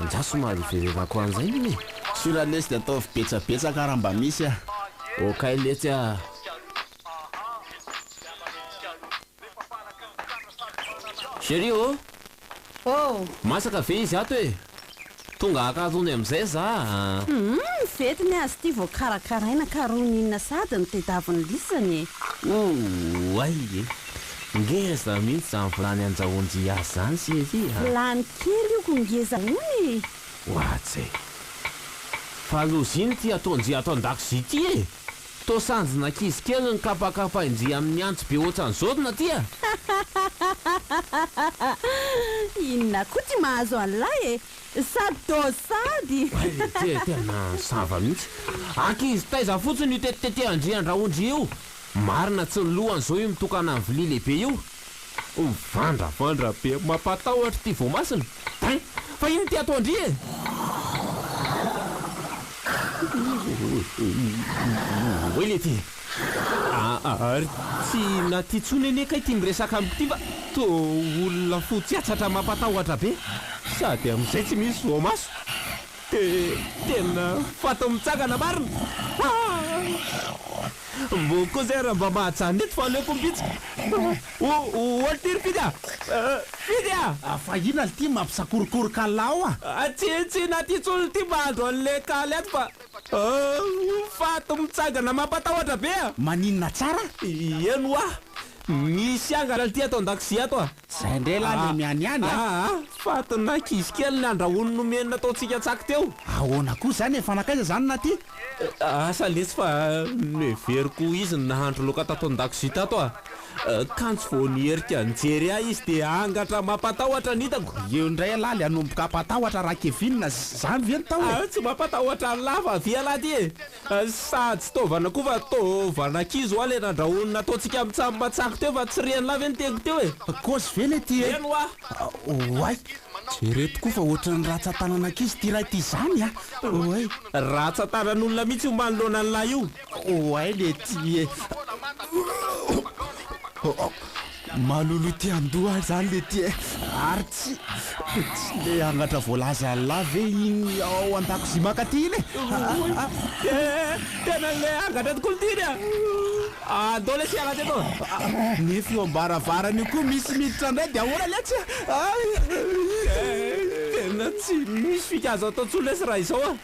anjaso mahariverenako an'izay iny sy raha lesy dia ataovy betsabetsaka raha mba misy okay letsy chéri masaka ve izy ato e tonga akarony amin'izay za vetiny azy ty vao karakaraina karoninina sady ny tedaviny lisany ay ngeza mihitsy zany volany anjaonjy azy zany sy ety lany kely io ko ngeza ony oatsy fa alozy iny ty ataonjy ato an-dakozy ity e to sanjina kizy kely ny kapakapainjy amin'ny antsy be ohatran'izao na tya inona koa ty mahazo an'lay e sady tosady tena sava mihitsy ankizy taiza fotsiny io tetitetehandry andraondry io marina tsy nylohan'izao io mitokana amin'ny vilia lehibe io mivandravandra be mampatahotra ty voamasina ay fa iny ty ataondry e oe le ty ary tsy natytsony eneka ity miresaka amiko ty fa to olona fotsy atsatra mampatahotra be sady amin'izay tsy misy voamaso tena fato mitsangana marina mbo koa zay raha mba mahajanony eto fa aleoko mbitsika oltiry fidy a fa ina ty mampisakorokoroka lao tsy natytsony ty mahandro an'le kaly ato fa fato mitsangana mampatahotra be a maninona tsara eno misy angana ty atao an-dakozy ato zay ndray la le mianiany fato nakizy kely ny andrahono nomenina ataontsika tsaky teo ahoana koa zany efanakaiza zany na ty asa lesy fa neveriko izy ny nahandro loka tato an-dakozy tato kantsy vao nyherika nijery ahy izy de angatra mampatahotra nitako eo ndray laly hanomboka ampatahotra raha kevinina zany ve ny tao tsy mampatahotra lafa viala ty e sady tsy tovana koa fa tovanankizy oa le nandrahonina ataontsika amitsamy matsako teo fa tsy reny lava ny teko teo e kosy ve le ty eno a oay jereto koa fa ohatrany ratsa-tananankizy ty raha ty zany oay ratsa-tanan'olona mihitsy io manoloana an'lahy io oay le ty e malolo ty andoha zany le ty e ary tsy le angatra voalaza an'la ve iny ao an-dakozy makaty iny tena le angatra tokolotiny a andao le siagna teto nefa io ambaravarany io koa misy miditra ndray de ahoana letsy tena tsy misy fikazo atao tsolo lesy raha izao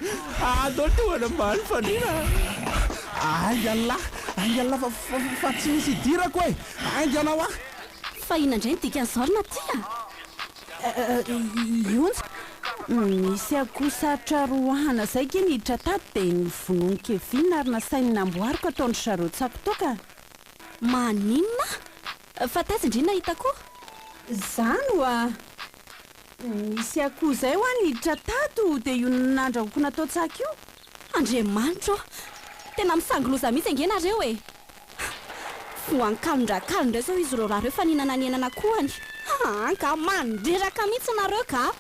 andao le tehoana mbaly fandrina aingallah fa tsy misy idirako e ainganao fa ina indray ny dikan'izarona tya ionja misy akosatra roahana zay ke niditra tady de nivonono kevina ary nasainy namboariko ataon'ny sareo tsako toka maninona fa taiza indrina hitako zany oa misy akoho zay ho a niditra tato de io nandrahoko natao tsaka io andriamanitro tena misangiloza mihitsy angenareo e voankalondrakalo zao izy ro raha reo fa ninana ny enana kohany ka mandreraka mihitsy nareo ka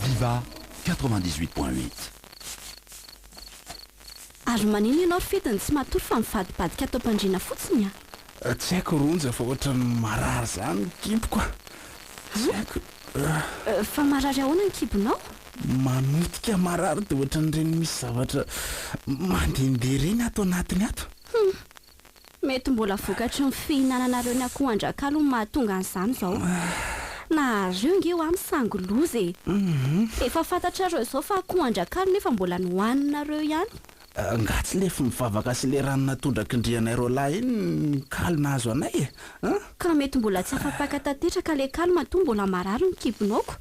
Viva 98.8. ary manino ianao ry fidiny tsy matory fa mivadibadika atao mpandriana fotsiny tsy haiko ronja fa ohatrany marary zany kiboko tsy haiko fa marary ahoana ny kibonao manotika marary de ohatran'ireny misy zavatra mandehandeha reny ato anatiny ato mety mbola vokatry ny fihinananareo ny akoho andrakalo ny mahatonga an'izany zao na reo nge ho amin'ny sangoloza e efa fantatrareo izao fa akoho andrakalo nefa mbola nohaninareo ihany ngatsy lefa mivavaka sy le rano natondrakindrianay ro lahy iny kalo nahazo anay e ka mety mbola tsy afapaka tatetraka le kalo matoa mbola marary ny kibonaoko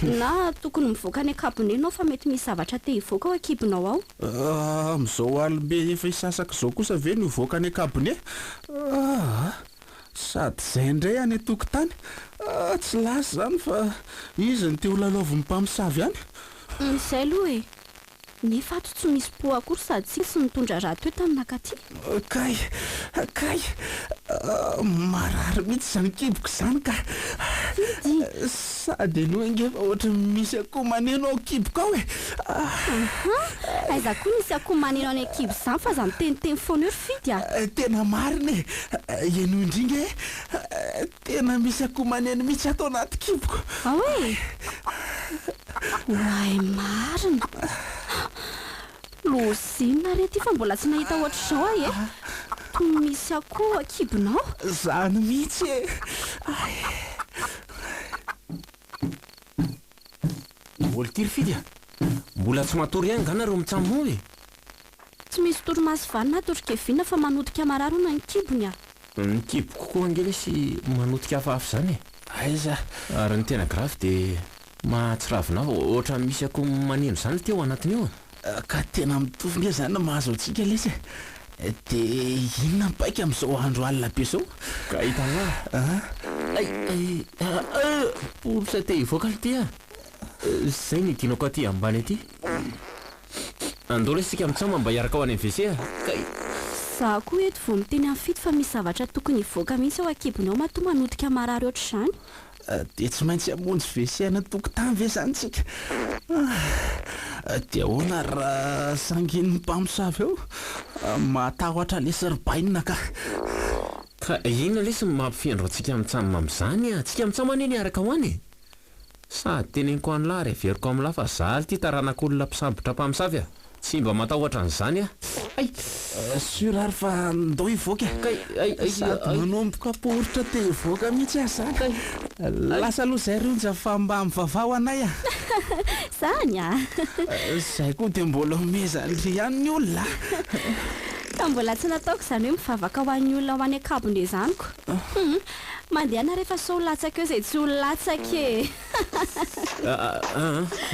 na tokony mivoaka ny akabonenao fa mety misy zavatra te hivoaka ao akibonao ao am'izao alimbe efa hisasaka zao kosa ve ny hivoaka ny akabone sady zay ndray any atokotany tsy lasy zany fa izy ny te ho lalaoviny mpamosavy any izay aloha e nefa ato tsy misy po akory sady tsy sy mitondra raha toe taminakaty kay marary mihitsy zany kiboko zany ka sady aloha ngefa ohatra misy akoho maneno ao kiboko ao e aiza koa misy akoho maneno any akibo zany fa zany teniteny foana eo ry fidy a tena marina e eno indringa e tena misy akoho maneno mihitsy atao anaty kiboko aoe hoay marina Lozina rety fa mbola tsy nahita ohatr'izao ahy e. Misy akoho akibonao. Zany mihitsy e. Olo tiry fidy a. Mbola tsy matory ihany ganareo mitsambo e. Tsy misy torimaso vanina torokevina fa manodika mararo na ny kibony a. Ny kibo kokoa angely sy manodika hafahafa zany e. Aiza. Ary ny tena grave dia mahatsiravina ohatra misy akoho maneno zany teo anatiny io ka tena mitovy nge zany mahazo antsika lesy dia inona mipaika amin'izao andro alina be zao ka hitana polsa te hivoaka le ty a. Zay ny tianako aty ambany aty. Andao lesika mitsama mba hiaraka ho any amin'ny WC a. Za koa eto vao miteny amin'ny fito fa misy zavatra tokony hivoaka mihitsy ao akibonao matoa manodika marary ohatr'izany. Dia tsy maintsy hamonjy WC ana tokotany ve zany tsika. Dia ahoana raha sangin'ny mpamosavy ao matahotra lesy ribainina ka inona lesy mampifendro antsika mitsama amin'izany a. Tsika mitsama anie niaraka ho any. Sady teneniko any lahy reveriko amin'ny lahy fa zaly ty taranak'olona mpisambotra mpamosavy a. Tsy mba matahotra an'izany a. Sur ary fa ndao hivoaka sady manomboka poritra te hivoaka mihitsy zany. Lasa aloha zay rionja fa mba mivavao anay a. Zany a. Zay koa dia mbola omezany ry ihany ny olona. Ka mbola tsy nataoko izany hoe mivavaka ho an'ny olona ho any akabony izanyko. Mandehana rehefa sao latsaka eo izay tsy ho latsaka e.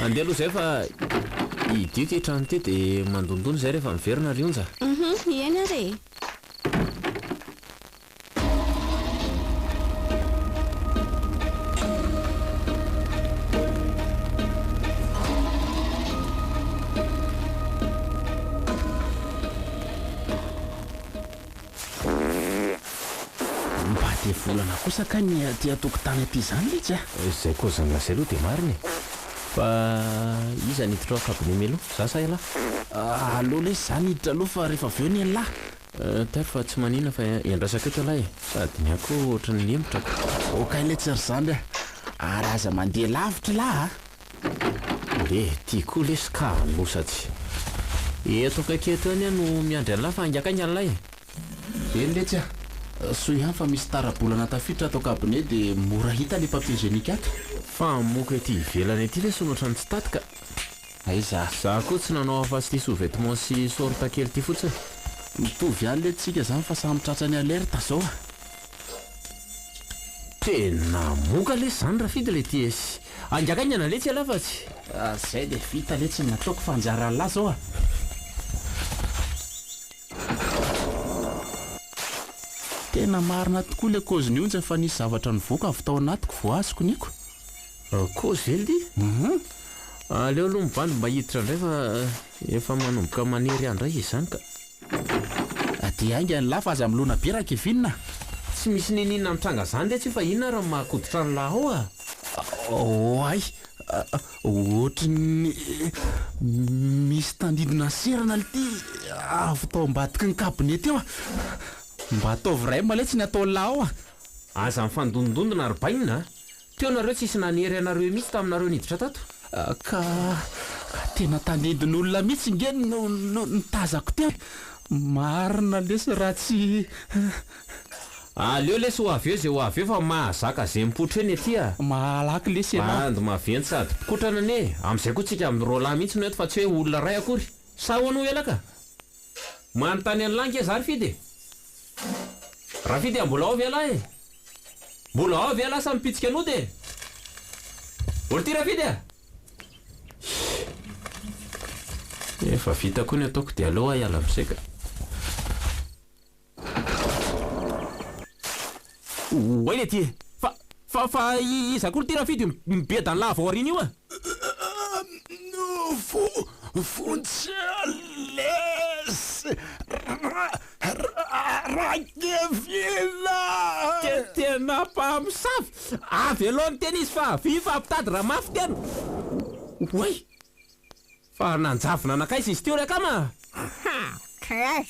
Andeha aloha zay fa idio ty trano ty dia mandondony zay rehefa miverina rionja. Eny are. Volana kosa ka ny aty atokotany aty zany letsy a. Zay koa zany lasy aloha dia mariny fa iza niditra ao akabony melo za sa ela aloha lesy zany hiditra aloha fa rehefa avy eo ny alahy tary fa tsy manina fa iandrasaka eto lahy sady ny ako ohatra ny lembotra okay letsy ry zany ary aza mandeha lavitra lahy tia koa lesy ka nosatsy eto akaiketo any a no miandry an'lahy fa angakany an'lahy eny letsy a so ihany fa misy tarabolana tafiditra ato kabone dia mora hita le papier génique ato fa moka ety ivelany ety lesy onoatra ny tsy tatika aiza za koa tsy nanao afa-tsy ty sous-vêtement sy sorta kely ty fotsiny mitovy ihany le tsika zany fa samy tratrany alerte zao a tena moka lesy zany raha fidy le ty esy angakany ana letsy ala fa tsy zay dia vita letsy nataoko fanjara lahy zao a tena marina tokoa le kozy ny onja fa nisy zavatra nivoaka avy tao anatiko voazoko niko kozy ely ty aleo aloha mibandy mba hiditra indray fa efa manomboka manery andray izy zany ka dia ainga ny lahy fa aza milona be raha kevinina tsy misy ninina mitranga zany le tsy fa inona raha mahakoditra ny lahy ao a ay ohatrany misy tandidina serana le ty avy tao ambadiky ny kabinety eo a mba ataovy ray maletsy ny atao lahy ao a aza mifandondondona ribainina teo nareo tsisy nanery anareo mihitsy taminareo niditra tato ka tena tandidin'olona mihitsy nge nitazako teo marina lesy raha tsy aleo lesy ho avy eo zay ho avy eo fa mahazaka zay mipotra eny ety a mahalaky lesy andy maventy sady pikotrana ane amin'izay koa tsika amin'ny roalahy mihitsy no eto fa tsy hoe olona ray akory sa ho anao elaka manontany an'langy zary fidy raha fidy mbola ao avy alahy mbola ao avy alahy sa mipitsika anao de olo ty raha fidy efa vita koa ny ataoko dia aleo hiala amin'izay ka oay le ty fa iza koa ty raha fidy mibeda ny lava ao arina io a fontsialesy rakevina tena mpamosavy avy aloha ny tena izy fa vifa ampitady raha mafy tena oay fa nanjavina anakaizy izy teo rakama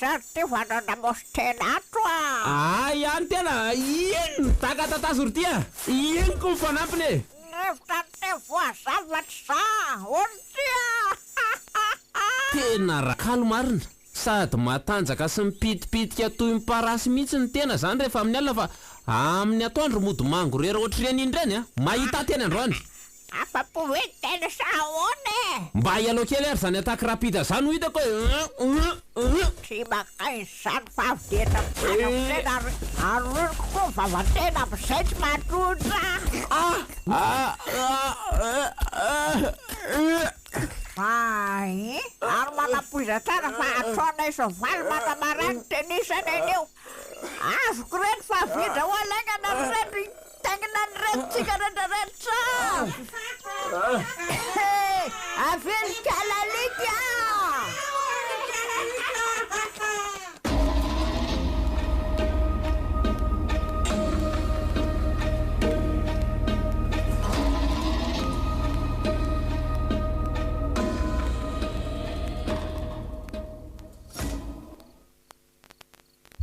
zary ty vanana mositenato a ihany tena ino takatatazory ty a ino ko fanampiny nefitra te voazavatra za ory tya tena rakalo marina sady matanjaka sy mipitipitika toy miparasy mihitsy ny tena zany rehefa amin'ny alina fa amin'ny atoandro mody mango rery ohatrany indrany a mahita teny androany afapovetena saone mba hialao kely ary zany ataka rapida zany ho hitako hoe tsy makay zany fahavidena tena aroroko koa vavatena amizay tsy matrotra ay ary manapoiza tsara fa atrona isovaly manamarany tenisana eneo azoko reny fahavidra ho alaingana reny tangina ny renitsika rehetrarehetra avely kalalika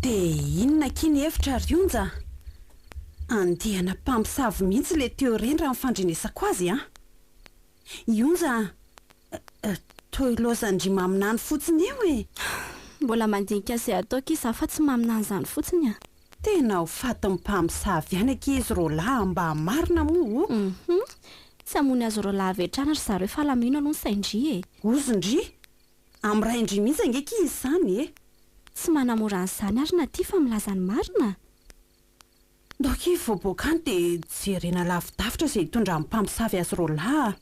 dia inona kiny hevitra ry onja andihana mpampisavy mihitsy le teo reny raha mifandrinesako azy a ionja toy lozandry maminany fotsiny eo e mbola mandinika izay ataoko izy fa tsy maminany zany fotsiny a tena ho faty mpampisavy ihany ankizy roalahy mba marina moa tsy amony azy roalahy avetrana ry zareo falamino aloha ny saindry e ozindry am'ray indry mihitsy angeka izy zany e tsy manamoranyzany ary na ty fa milazany marina doka voabokany dia jerena lavidavitra izay hitondra amin'ny mpampisavy azy roalahy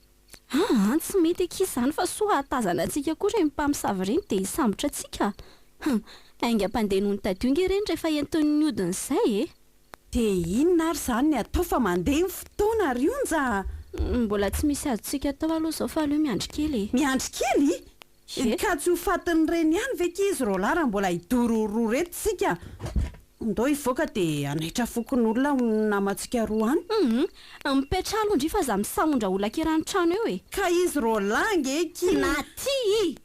tsy mety ankizy zany fa soa hatazana antsika koa reny mpampisavy reny dia hisambotra antsika aingam-pandeha noho ny tadionga reny rehefa enton'ny odin'izay e dia inona ary zany ny atao fa mandeha ny fotoana ry onja mbola tsy misy azontsika atao aloha zao fa aleo miandry kely e miandry kely ka tsy ho fatiny reny ihany ve kizy roalahy raha mbola hidororoa reto sika ndao hivoaka dia anaitra fokon'olona namantsika roa any mipetra aloha ndry fa za misamondra olona kerany trano eo e ka izy roalahy ngeky na ty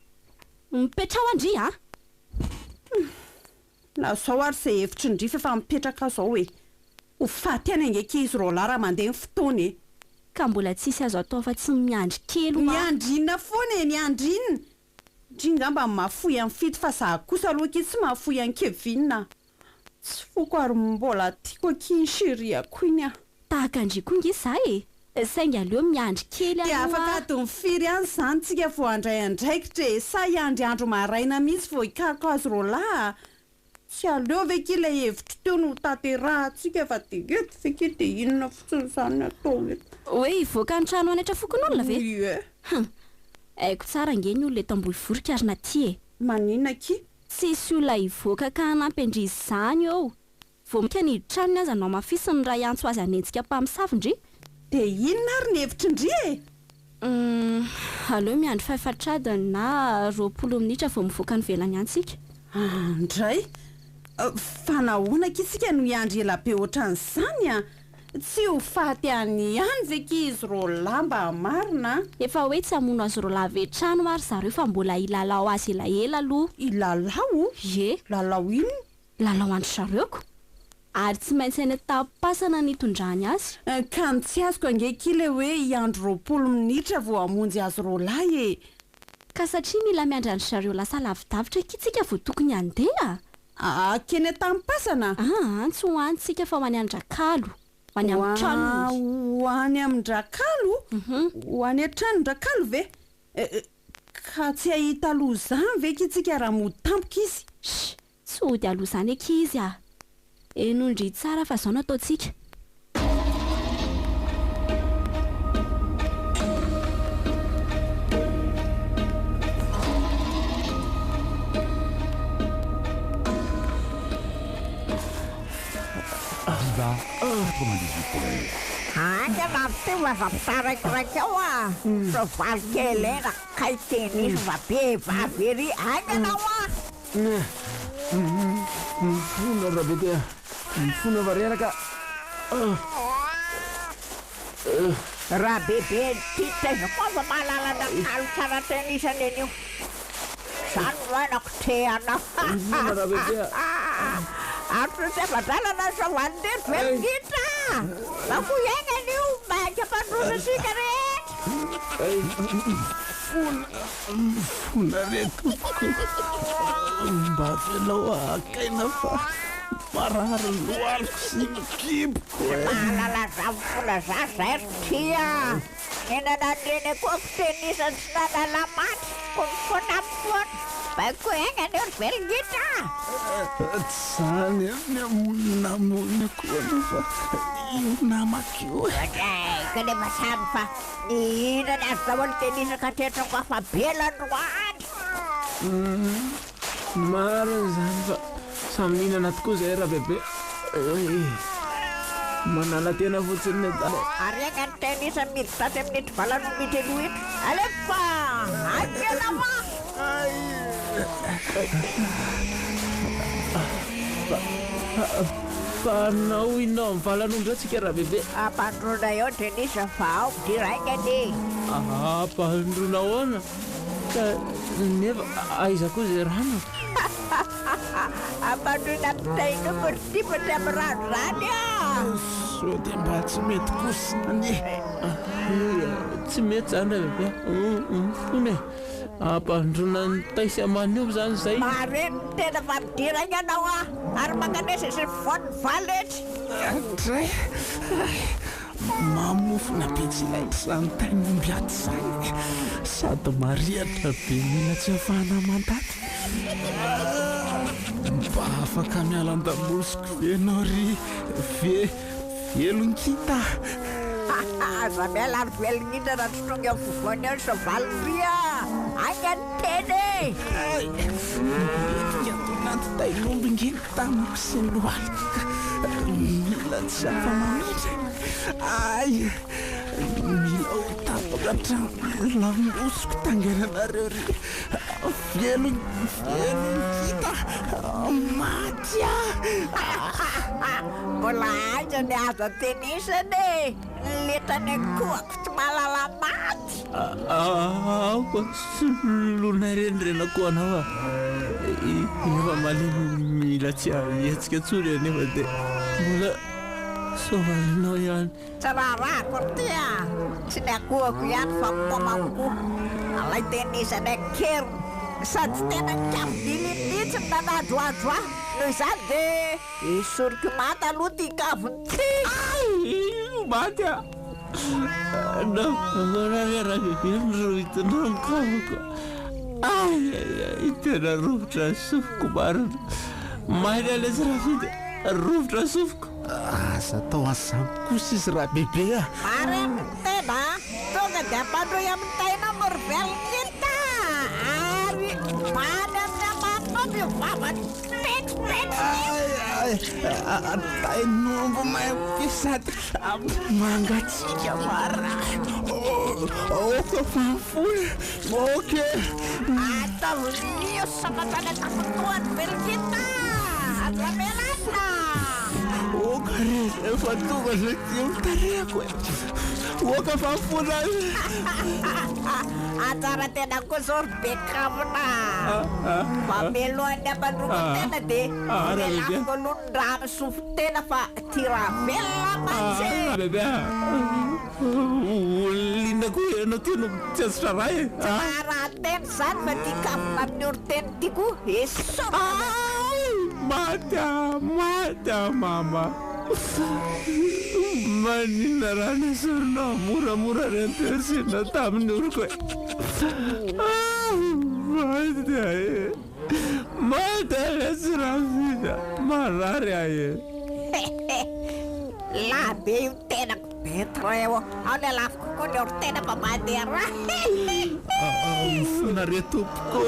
mipetra ao andry a na zao ary izay hevitry ndry fa efa mipetraka zao e ho faty any angeky izy roalahy raha mandeha ny fotoana e ka mbola tsisy azo atao fa tsy miandry kely miandry inona foana e miandry inona ndringamba mahafoy amin'ny fito fa za kosa aloha kizy tsy mahafoy an-kevinina tsy foko ary mbola tiako aky sheriako iny a tahaka andry koa ngy izy e sainga aleo miandry kely dia afaka ady mifiry any zany tsika vo andray andraikitra e sa iandry andro maraina mihitsy vo hikako azy roalahy tsy aleo veke ilay hevitra teo no taterahantsika fa dia eto veke dia inona fotsiny zany atao eto hoe hivoaka ny trano anaitra fokon'olona ve ie haiko tsara ngeny olona eto amboly vorika ary na ty e maninona ki tsisy olona hivoaka ka hanampy andry zany eo vo mika ny tranony aza anao mafisiny raha iantso azy anentsika mpamosavy ndry dia inona ary ny hevitry ndry e aleo miandry fahafatradiny na 20 minitra vo mivoaka ny velany antsika ndray fa nahoana kisika no iandry ela be ohatran'izany a tsy ho faty any ihany veke izy roalahy mba marina efa hoe tsy hamono azy roalahy vetrano mary zareo fa mbola hilalao azy elaela aloha ilalao ye lalao ino lalao andro zareoko ary tsy maintsy eny tapasana nitondrany azy ka ny tsy azoko angeky ile hoe iandro 20 minitra vo hamonjy azy roalahy e ka satria mila miandry andro zareo lasa lavidavitra kitsika vo tokony andeha keny tampasana tsy ho anytsika fa ho any andrakalo ho any amin'ny trano ho any amin-drakalo ho any an-tranondrakalo ve ka tsy hahita aloha zany ve kitsika raha mody tampoka izy tsy hody aloha zany eky izy enondry tsara fa zao nataontsika Viva 98.1. Anga ty mazapitaraikiraiky ao a sovaly kely ena kay tenisy vabe vavy ery anganao a mifona rabety mifona varianaka raha bebe ty taiza koa fa mahalalana kalo tsara tenisany enio zany loanako teanao mifona rabety atro tsy amadalana sovaly ndery velogitra mafo iainany io maika mpandrosa sika rehetra Fona reto mba velao akaina fa marary loaliko sy mikiboko mahalalazavola za zay tia enanandreny koa fitenisany sy nanalamaty konfonamfona baiko egnany eo velgita zany ny amoninamonina koa nefa io namakio ka le masamy fa nihinany azy daholo tenisaka tetrako afa belandroany mariny zany fa samy mihinana tokoa zay raha bebe manala tena fotsiny ny dala ary egnany tenisa miditra amin'nitry valano miteloitro alefa akelama fa anao inao amin'ny valanomby eo tsika raha bebe ampandrona eo tenisa fa ao diraikany ampandrona ahoana ka nefa aiza koa zay rano ampandrona pitainoko tipatra amin'ny rano zany so dia mba tsy mety kosany tsy mety zany raha bebe fony ampandrona ny taisy amanioby zany zay mareny tena fa midirany anao ary manganesa sy vony valetsy andray mamofona be tsy ilaitry zany tainomby aty zany sady mariatra be mila tsy afahana mandaty mba afaka mialan-damosiko venao ry velonkita za mialary velonita raha tsy tonga amin'ny fovony eo so valorya angany teny anaty tainomby ngeny tamiko sy ny lohalika mila tsy afa-mamindra ay mila ho tapaka hatrany lamosiko tangananareo ry velonkita matya mbola aiza ny azo tenisany letany akoako tsy mahalala maty aoko solona renirena koa anao efa malemy mila tsy ahetsika tsory anefa dia mbola sovalinao ihany tsy raharahako tia tsy ny akohako ihany fa mpomako alay tenisany akery sady tena kamidililitsy nanadroadro ah noho izany dia isoriko maty aloha ty kavony ty maty a namanarya raha bebe ro hitonao ny kavoko tena rovitra sofiko marina mainy alesy raha fity rovitra sofiko aza tao azany kosa izy raha bebe a mareny tena tonga dia ampandroy amin'ny taina morovelonita ary bany amin'ny amantomby vavany tainombo maimpisady mangatsiaka mara oka fanfoy oke ataonio samatany atafotoany velogita azamelana oka efa tonga zay ty mitareko oka fanfona atsara tena koa zao ry be kavona mamelohan'ny ampandroka tena dia melako alonondraha misofo tena fa tira velona mantsy bebe olina koa ianao ty no tsy azitra raha raha teny zany fa ty kavona amin'ny oroteny ty koa eso matya mama manina raha nasorinao moramora rempersina tamin'ny oroko mata lesy raha vida marary ahe la be io tenako betra eo ao ny alafiko koa ny orotena fa mandera fonare tompoko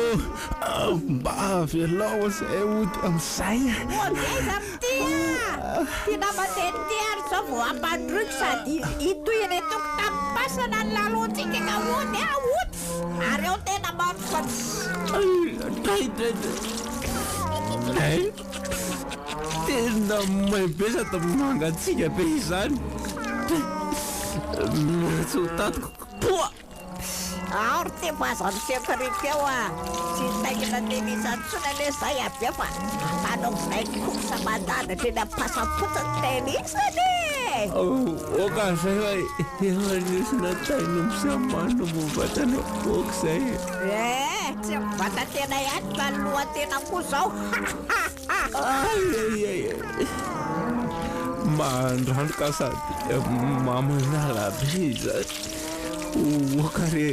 mba velao zay ody am'izay oaiza amtia ty namateny ty ary zao vo ampandroiko sady itoy retoko tampasana ny lalontsika ka ody aoty ary eo tena tena maibe sady mangatsika be izany tsy ho tatiko poa aory ty vazany sekoriko eo tsy taingina tenisany tsona le zay aby fa ampanaoko zay kosa mandana tena pasafotsany tenisany okazay hoe efa nisy natainy misamano mombatany apoka zay tsy mivata tena ihany fa lohatena koa zao. mandranoka sady mamanala be zany okare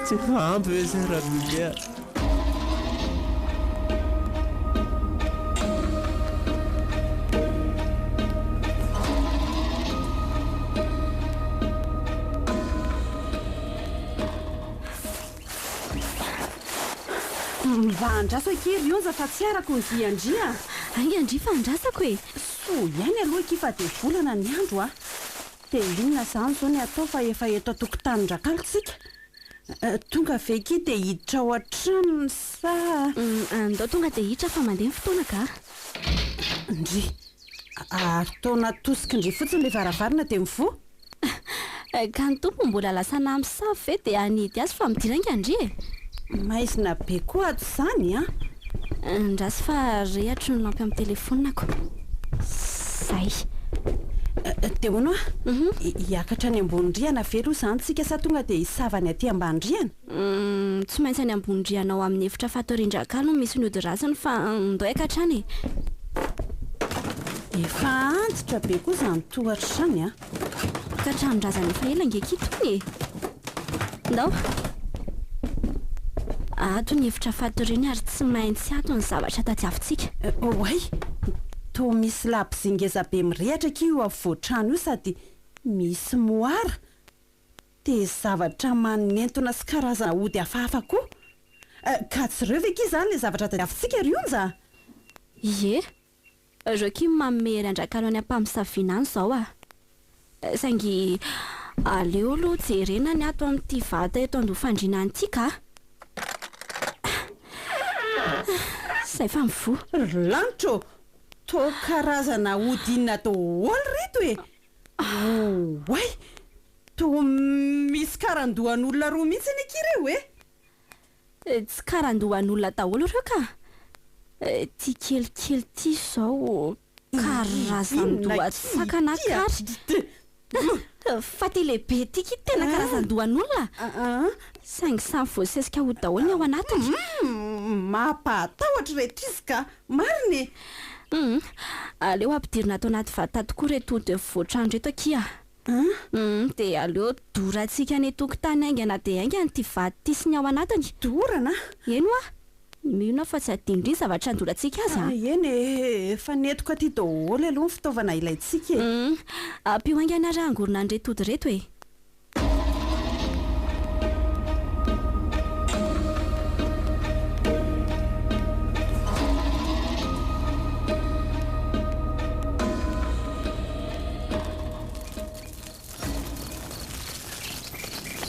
tsy fahampy hoe zay raha bibia. mba andraso akery ionza fa tsy arako ny viandria. Ay andry fa andrasako e. So ihany aloha kifa de volana ny andro a. De inona zany zao ny atao fa efa eto atokotany rakalitsika. Tonga ve ki de hiditra ao an-trano sa andao tonga de hiditra fa mandeha ny fotoana ka. ndry ataona tosika indry fotsiny le varavarana de mivo. Ka ny tompo mbola lasa namsafy ve de anidy azy fa midiranga andry e. maizina be koa ato zany a. Ndrasy fa rehatry ny lampy amin'ny telefonako. Zay. De hono a hiakatra ny ambonindriana velo zany tsika sa tonga de hisavany aty ambandriana. Tsy maintsy any ambonindrianao amin'ny efitra fatorindrakalo no misy ny odirazany fa ndao hiakatrany e. Efa antitra be koa zany tohatra zany a. Ka tranondrazana efa ela ngekitony e. Ndao ato ny efitra fatoriny ary tsy maintsy ato ny zavatra tadiavintsika. Oay to misy labozingeza be mirehatra ki io avotrano io sady misy moara de zavatra manentona sy karazana ody hafahafa koa. Ka tsy reo ve ki zany le zavatra tadiavintsika rionja. Ie reo ki mamery andrakalo any ampamosavina any zao a. Saingy aleo aloha jerena ny ato amin'ity vata eto andofandrinany ity ka. Zay fa mivo lanitro to karazana odinina daholo reto e. Oay to misy karandohan'olona roa mihitsy ny kireo e. Tsy karandohan'olona daholo reo ka. Ty kelikely ty zao karazan-dohatsaka nakary. Fa ty lehibe ty ki tena karazan-dohan'olona. Saingy samy voasesika ho daholo ny ao anatiny. Mampatahotra rehetra izy ka mariny. Aleo ampidirina ato anaty vata tokoa reto de voatrano reto akia. De aleo dorantsika ny tokotany aingana de aingana ty vaty ty sy ny ao anatiny. Dorana? Eno a mihona fa tsy adindry zavatra andorantsika azy a. Eny efa netoka ty daholo aloha ny fitaovana ilaintsika e. Ampio aingana raha angorona ny retody reto e.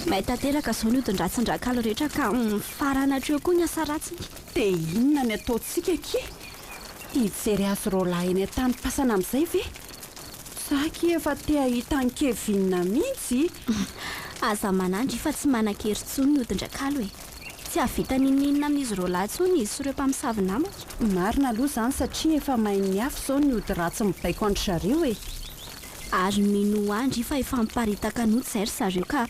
Mahita teraka zao ny odin-dratsin-drakalo rehetra ka farana hatreo koa ny asa ratsiny. De inona ny ataontsika ki? Hijery azy ro lahy eny an-tany-pasana amin'izay ve? Sa ki efa te ahita an-kevinina mihitsy. Aza manandry fa tsy manan-kery tsony ny odin-drakalo e. Tsy havita ninina amin'izy ro lahy tsony izy sy ireo mpamosavy namatra. Marina aloha zany satria efa mainy afo zao ny ody ratsy mibaiko andry zareo e. Ary mino andry fa efa miparitaka anoty zay ry zareo ka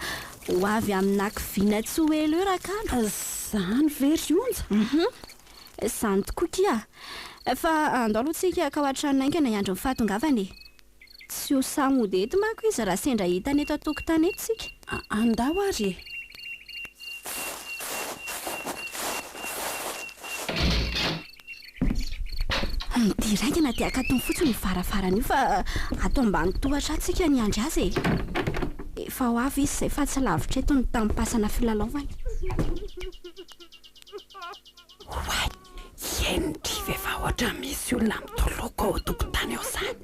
ho avy amin'ankiviana tsy ho elo eo rakalo. Zany very onja. Zany tokoa kia. Fa andao aloha tsika ka ho an-trano aingana iandro ny fahatongavany e. Tsy ho samody eto manko izy raha sendra hita neto atokotany eto tsika. Andao ary. Dirangana dia akatony fotsiny varavarana io fa ato ambany tohatra tsika ny andry azy e. Efa ho avy izy zay fa tsy lavitra eto ny tampasana filalaovany. Oay endry vefa ohatra misy olona mitoloko ao tokotany ao zany.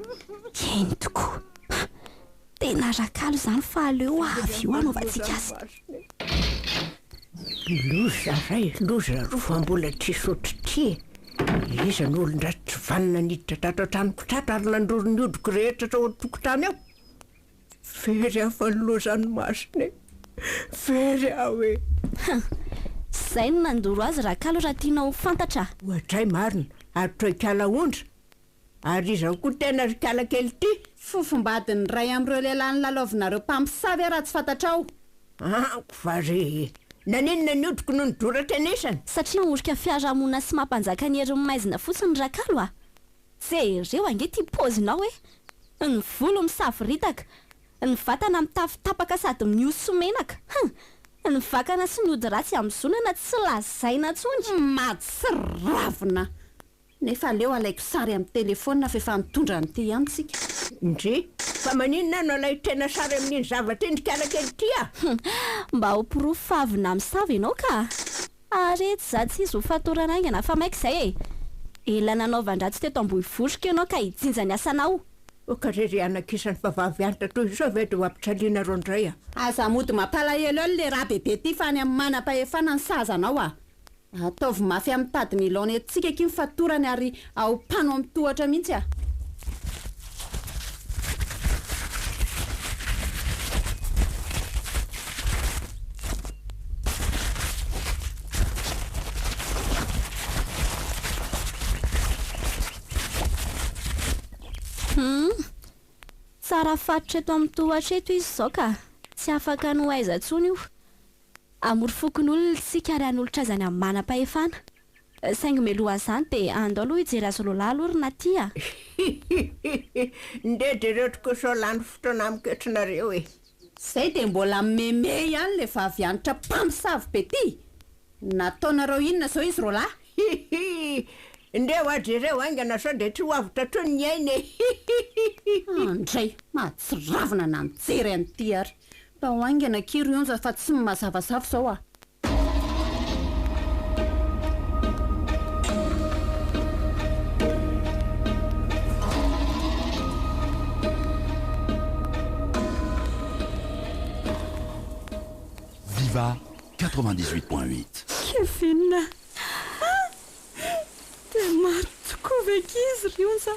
Eny tokoa. Tena rakalo zany fa aleo avy io anaovantsika azy. Loza ray, loza roa mbola trisotritry. Iza ny olon-dratry vanina niditra tato an-tranoko trato ary nandoro ny odiko rehetra tao an-tokotany ao. Very aho ny lozany masiny. Very aho e. Zay no nandoro azy rakalo raha tianao fantatra. Ohatray marina, ary toy kala ondra. Ary iza koa tena ry kala kely ty, fofombadiny ray am'ireo lehilahy ny lalaovinareo mpampisavy raha tsy fantatrao. Vary naninona ny odiko no nidoratra nesany satria orika fiarahamona sy mampanjaka ny herin'ny maizina fotsiny rakalo a. Jereo ange ty pozinao ny volo misafiritaka, ny vatana mitafitapaka sady mihoso menaka. Ny vakana sy ny ody ratsy amin'zonana tsy lazaina tsony. Matsy ravina. Nefa leo alaiko sary amin'ny telefona fefa mitondra n'ity ihany tsika. Ndre fa maninona no alay tena sary amin'iny zavatra iny kalakely ity mba ho pirofavina misavy ianao ka. Arety za tsy izy ho fatorana aingana fa maika izay ela nanaovan-dratsy teto ambohivotrika ianao ka hijinja ny asanao. Okarery anakisany vavavy anitra toy izao ve dia hampitraliana reo indray Aza mody mampalahelo le raha bebe ty fa any amin'ny manam-pahefana ny sazanao ataovy mafy amin'ny tadiny ilaona etsika eky mifatorany ary ao mpano amin'ny tohatra mihitsy Tsara fatotra eto amin'ny tohatra eto izy zao ka tsy afaka no aiza tsony io. Amory fokon'olona sika ary an'olotra zany amin'ny manam-pahefana. Saingy meloha zany dia andao aloha hijery azy lolahy lorina ty ndedireo sao lany fotoana amiketrunareo Zay dia mbola meme ihany le vavy anitra mpamosavy be ty. Nataonareo inona zao izy rolahy? Ndeo ajereo aingana sao dia tsy hoavitra toy ny ainy Andray matsy ravina na mijery an'ity ary. Mba ho aingana kiro ionza fa tsy mazavazavy zao Viva 98.8. Kevin. Dia maro tokoa veka izy rionza.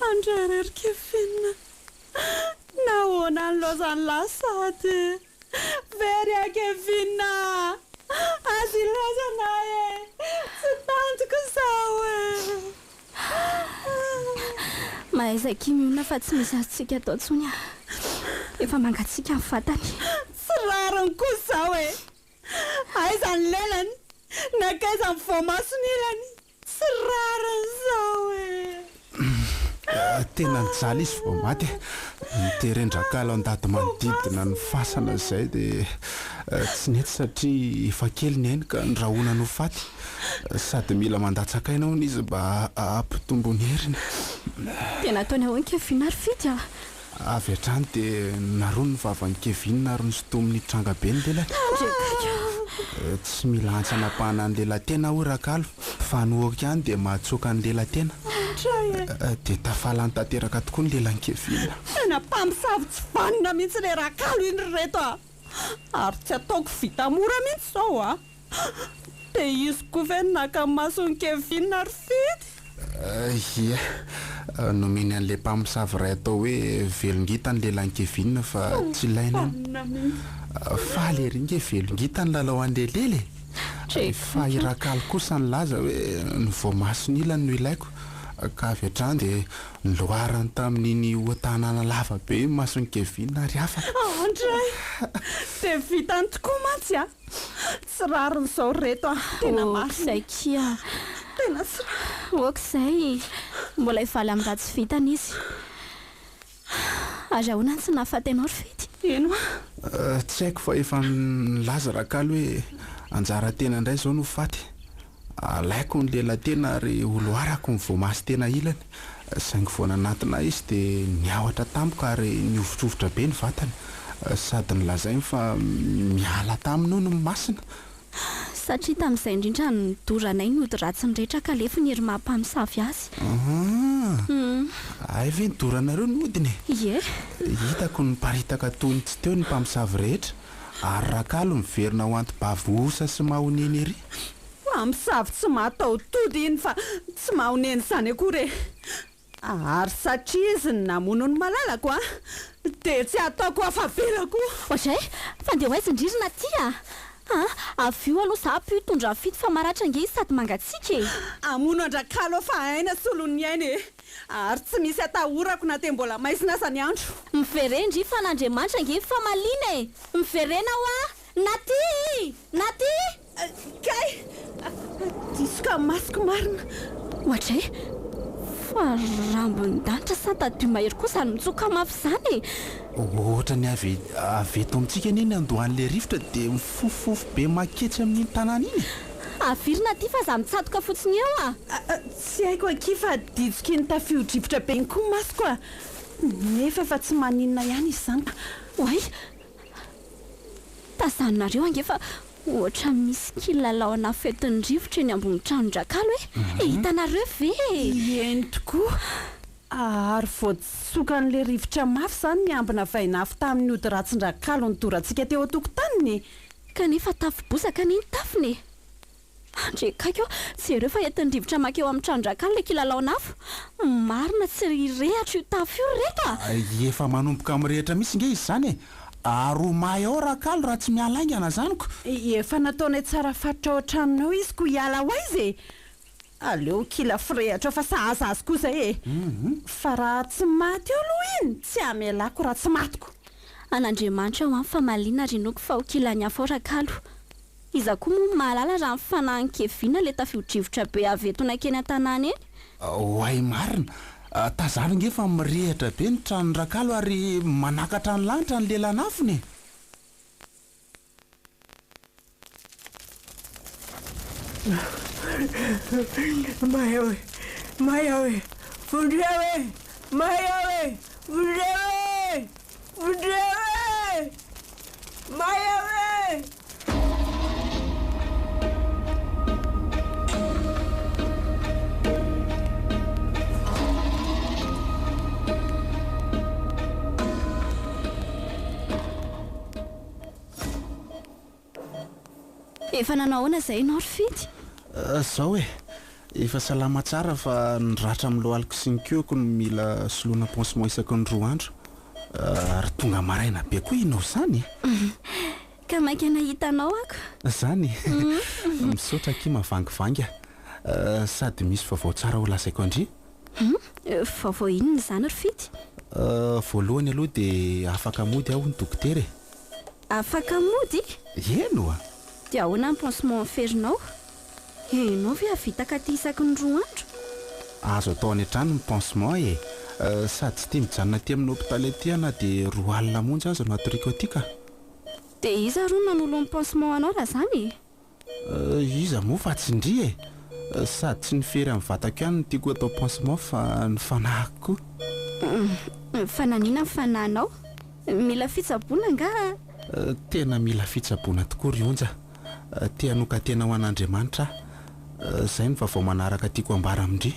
Andrerery Kevin. Nahoana ny lozany lasady. Very a Kevin. Azy lozana tsy tantoko sao Mahaiza kimiona fa tsy misy azotsika atao tsony efa mangatsiaka amin'ny vatany. Tsy rariny koa sao aiza ny lelany nakaiza ny voamasony ilany. Tsy rariny sao tena nijaly izy vao maty niterendrakalo andady manodidina ny fasana izay dia tsy nety satria efa kely ny ainy ka ndrahona no faty sady mila mandatsakainao ny izy mba ampitombo ny heriny. Tena ataony ahoana Kevin ary fity avy hatrany dia narony ny vavan'ny Kevin ary ny sotominy hitranga be ny lelany. Tsy mila antsanapahana ny lelatena ho rakalo fa nohoaka ihany dia mahatsoaka ny lelatena dia tafalany tanteraka tokoa ny lelan'ny Kevin. Tena mpamosavy tsy vanina mihitsy le rakalo iny reto ary tsy ataoko vita mora mihitsy zao dia izy koa ve naka mason'ny Kevin ary fity. Ie nomeny an'ilay mpamosavy ray atao hoe velongita ny lelan'ny Kevin fa tsy ilaina faly ery nge velongita ny lalao an'lelele fa irakalo kosa ny laza hoe ny voamasony ilany no ilaiko ka avy hatrany dia niloarany tamin'iny hoatanana lava be mason'ny Kevin ary afaka. Andray dia vitany tokoa mantsy tsy rariny izao reto tena masay kia tena tsy okizay mbola hivaly amin'ny ratsy vitany izy ary ahoana ny tsy nahafatenao ry fety. Ino tsy haiko fa efa nilaza rakalo hoe anjara tena indray zao no faty alaiko ny lelatena ary oloarako ny voamasy tena ilany saingy vao nanatina izy dia niawatra tampoka ary niovitrovotra be ny vatany sady nilazainy fa miala taminy no masina satria tamin'izay indrindra nidoranay ny ody ratsy ny rehetra ka lefa ny hery mampamosavy azy. Ay ve nidoranareo ny odiny? Ie hitako ny paritaka tony tsy teo ny mpamosavy rehetra ary rakalo miverina ho anti-bavy osa sy mahoneny ery. Mpamosavy tsy mahatao tody iny fa tsy mahoneny izany akory ary satria izy ny namono ny malalako dia tsy ataoko afavelako. Ohatray fa ndeha ho aiza indririna ty avy io aloha za mpitondra fito fa maratra nge izy sady mangatsiaka amono andrakalo fa aina solon'ny ainy ary tsy misy atahorako na te mbola maisina aza ny andro. Miverendry fa n'Andriamanitra nge fa malina e. Miverena ho a naty kay disoka masoko marina ohatray fa rambon-danitra sa tadio mahery kosa ny mitsoka mafy zany e. ohatra ny aveto amintsika neny andohan'le rivotra dia mifofofo be maketsy amin'iny tanàna iny. Avirina ty fa za mitsatoka fotsiny eo a. Tsy haiko aky fa dijoky ny tafio-drivotra be ny koa masoko a. Nefa fa tsy maninona ihany izy zany. Oay tazanonareo ange fa ohatra misy kilalao ana fetin'ny rivotra eny ambony tranondrakalo hoe hitanareo ve? Eny tokoa. Ary voatsoka n'le rivotra mafy zany ny ambina vainafy tamin'ny ody ratsin-drakalo ny dorantsika teo an-tokotaniny. Kanefa tafo bozaka niny tafiny. Andrekaiko jereo fa entin'ny rivotra makeo amin'ny tranondrakalo le kilalao nafo. Marina tsy rehatra io tafo io reka. Efa manomboka mirehatra misy nge izy zany e. Aro mahay ao rakalo raha tsy mialaingana zaniko. Efa nataonay tsara fatotra ao an-tranonao izy ko hiala ho aizy e. Aleo kila firehatra fa sahazazy kosa e. Fa raha tsy maty eo aloha iny tsy amelako raha tsy matiko. An'Andriamanitra ho fa malina rinoko fa ho kilany hafa ao rakalo. Iza koa moa mahalala raha mifanahan-keviana le tafio-drivotra be avetona keny an-tanàna eny. Oay marina. Tazana nge fa mirehatra be ny tranony rakalo ary manakatra ny lanitra ny lelanafony. Mayawe, fundrawe, Mayawe, Mayawe. Efa nanaona zay ianao ry fidy? Zao e, efa salama tsara fa niratra amin'ny lohaliko sy ny keoko no mila soloana pansement isaky ny 2 andro. Ary tonga maraina be koa ianao zany. Ka maika nahitanao ako. Zany misaotra aky mavangivangy. Sady misy vaovao tsara ho lazaiko andry. Vaovao inona zany ry fidy? Voalohany aloha dia afaka mody aho ny dokotera. Afaka mody? Eno a. Dia ahoana ny pansement ferinao? Ianao ve avita ka ty isaky ny 2 andro? Azo atao any an-trano ny pansement e. Sady tsy tia mijanona aty amin'ny hôpitaly aty ana dia 2 alina monja azo no atoriko atika. Dia iza ro nanolo ny pansement anao raha zany? Iza moa fa tsy ndry e. Sady tsy nifery amin'ny vatako ihany no tiako atao pansement fa ny fanahiko koa. Fananina ny fanahinao? Mila fitsaboana nga? Tena mila fitsaboana tokoa ry onja. Tia noka tena ho an'Andriamanitra. Zay ny vaovao manaraka tiako ambara amindry.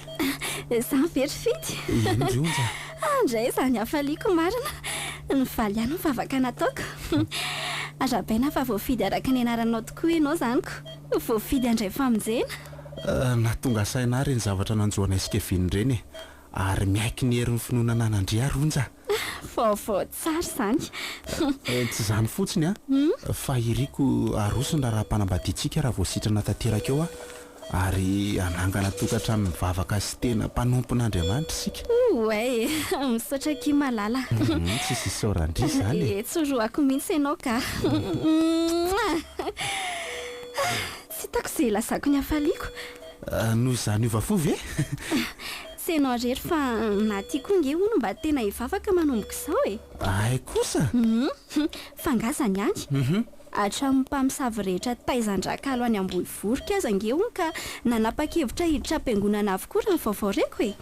Zany very fidy. Ino ry onja? Andray zany hafaliako marina. Nivaly ihany ny vavaka nataoko. Arabaina fa voafidy araka ny anaranao tokoa ianao zanyko. Voafidy andray famonjena. Natonga saina ary ny zavatra nanjoana isika vinireny e. Ary miaiky ny herin'ny finoana nanandria ronja. Vaovao tsara zany. Tsy zany fotsiny a. Fa iriko arosony raha mpanambadiantsika raha voasitrana tanteraka eo a. Ary anangana tokantrano mivavaka sy tena mpanompon'Andriamanitra isika. Oay, misaotra ki malala. Tsy sisaorandry zany. Tsoroako mihitsy ianao ka. Tsy tako izay lazako ny hafaliako. Noho izany ova fo ve? Tsy ianao rery fa naty koa nge hono mba tena hivavaka manomboka izao e. Ay kosa? Fangazany ihany. Hatramin'ny mpamosavy rehetra taizan-drakalo any Ambohivoroka aza nge hono ka nanapa-kevitra hiditra am-piangonana avokoa raha ny vaovao reko e.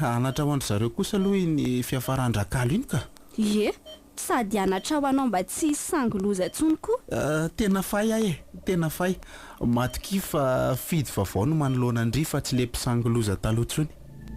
Anatra ho andry zareo kosa aloha iny fiafaran-drakalo iny ka. Ie, sady anatra ho anao mba tsy sangy loza intsony koa. Tena fay ahy e, tena fay. Matoki fa fidy vaovao no manoloana andry fa tsy le mpisangy loza taloha intsony.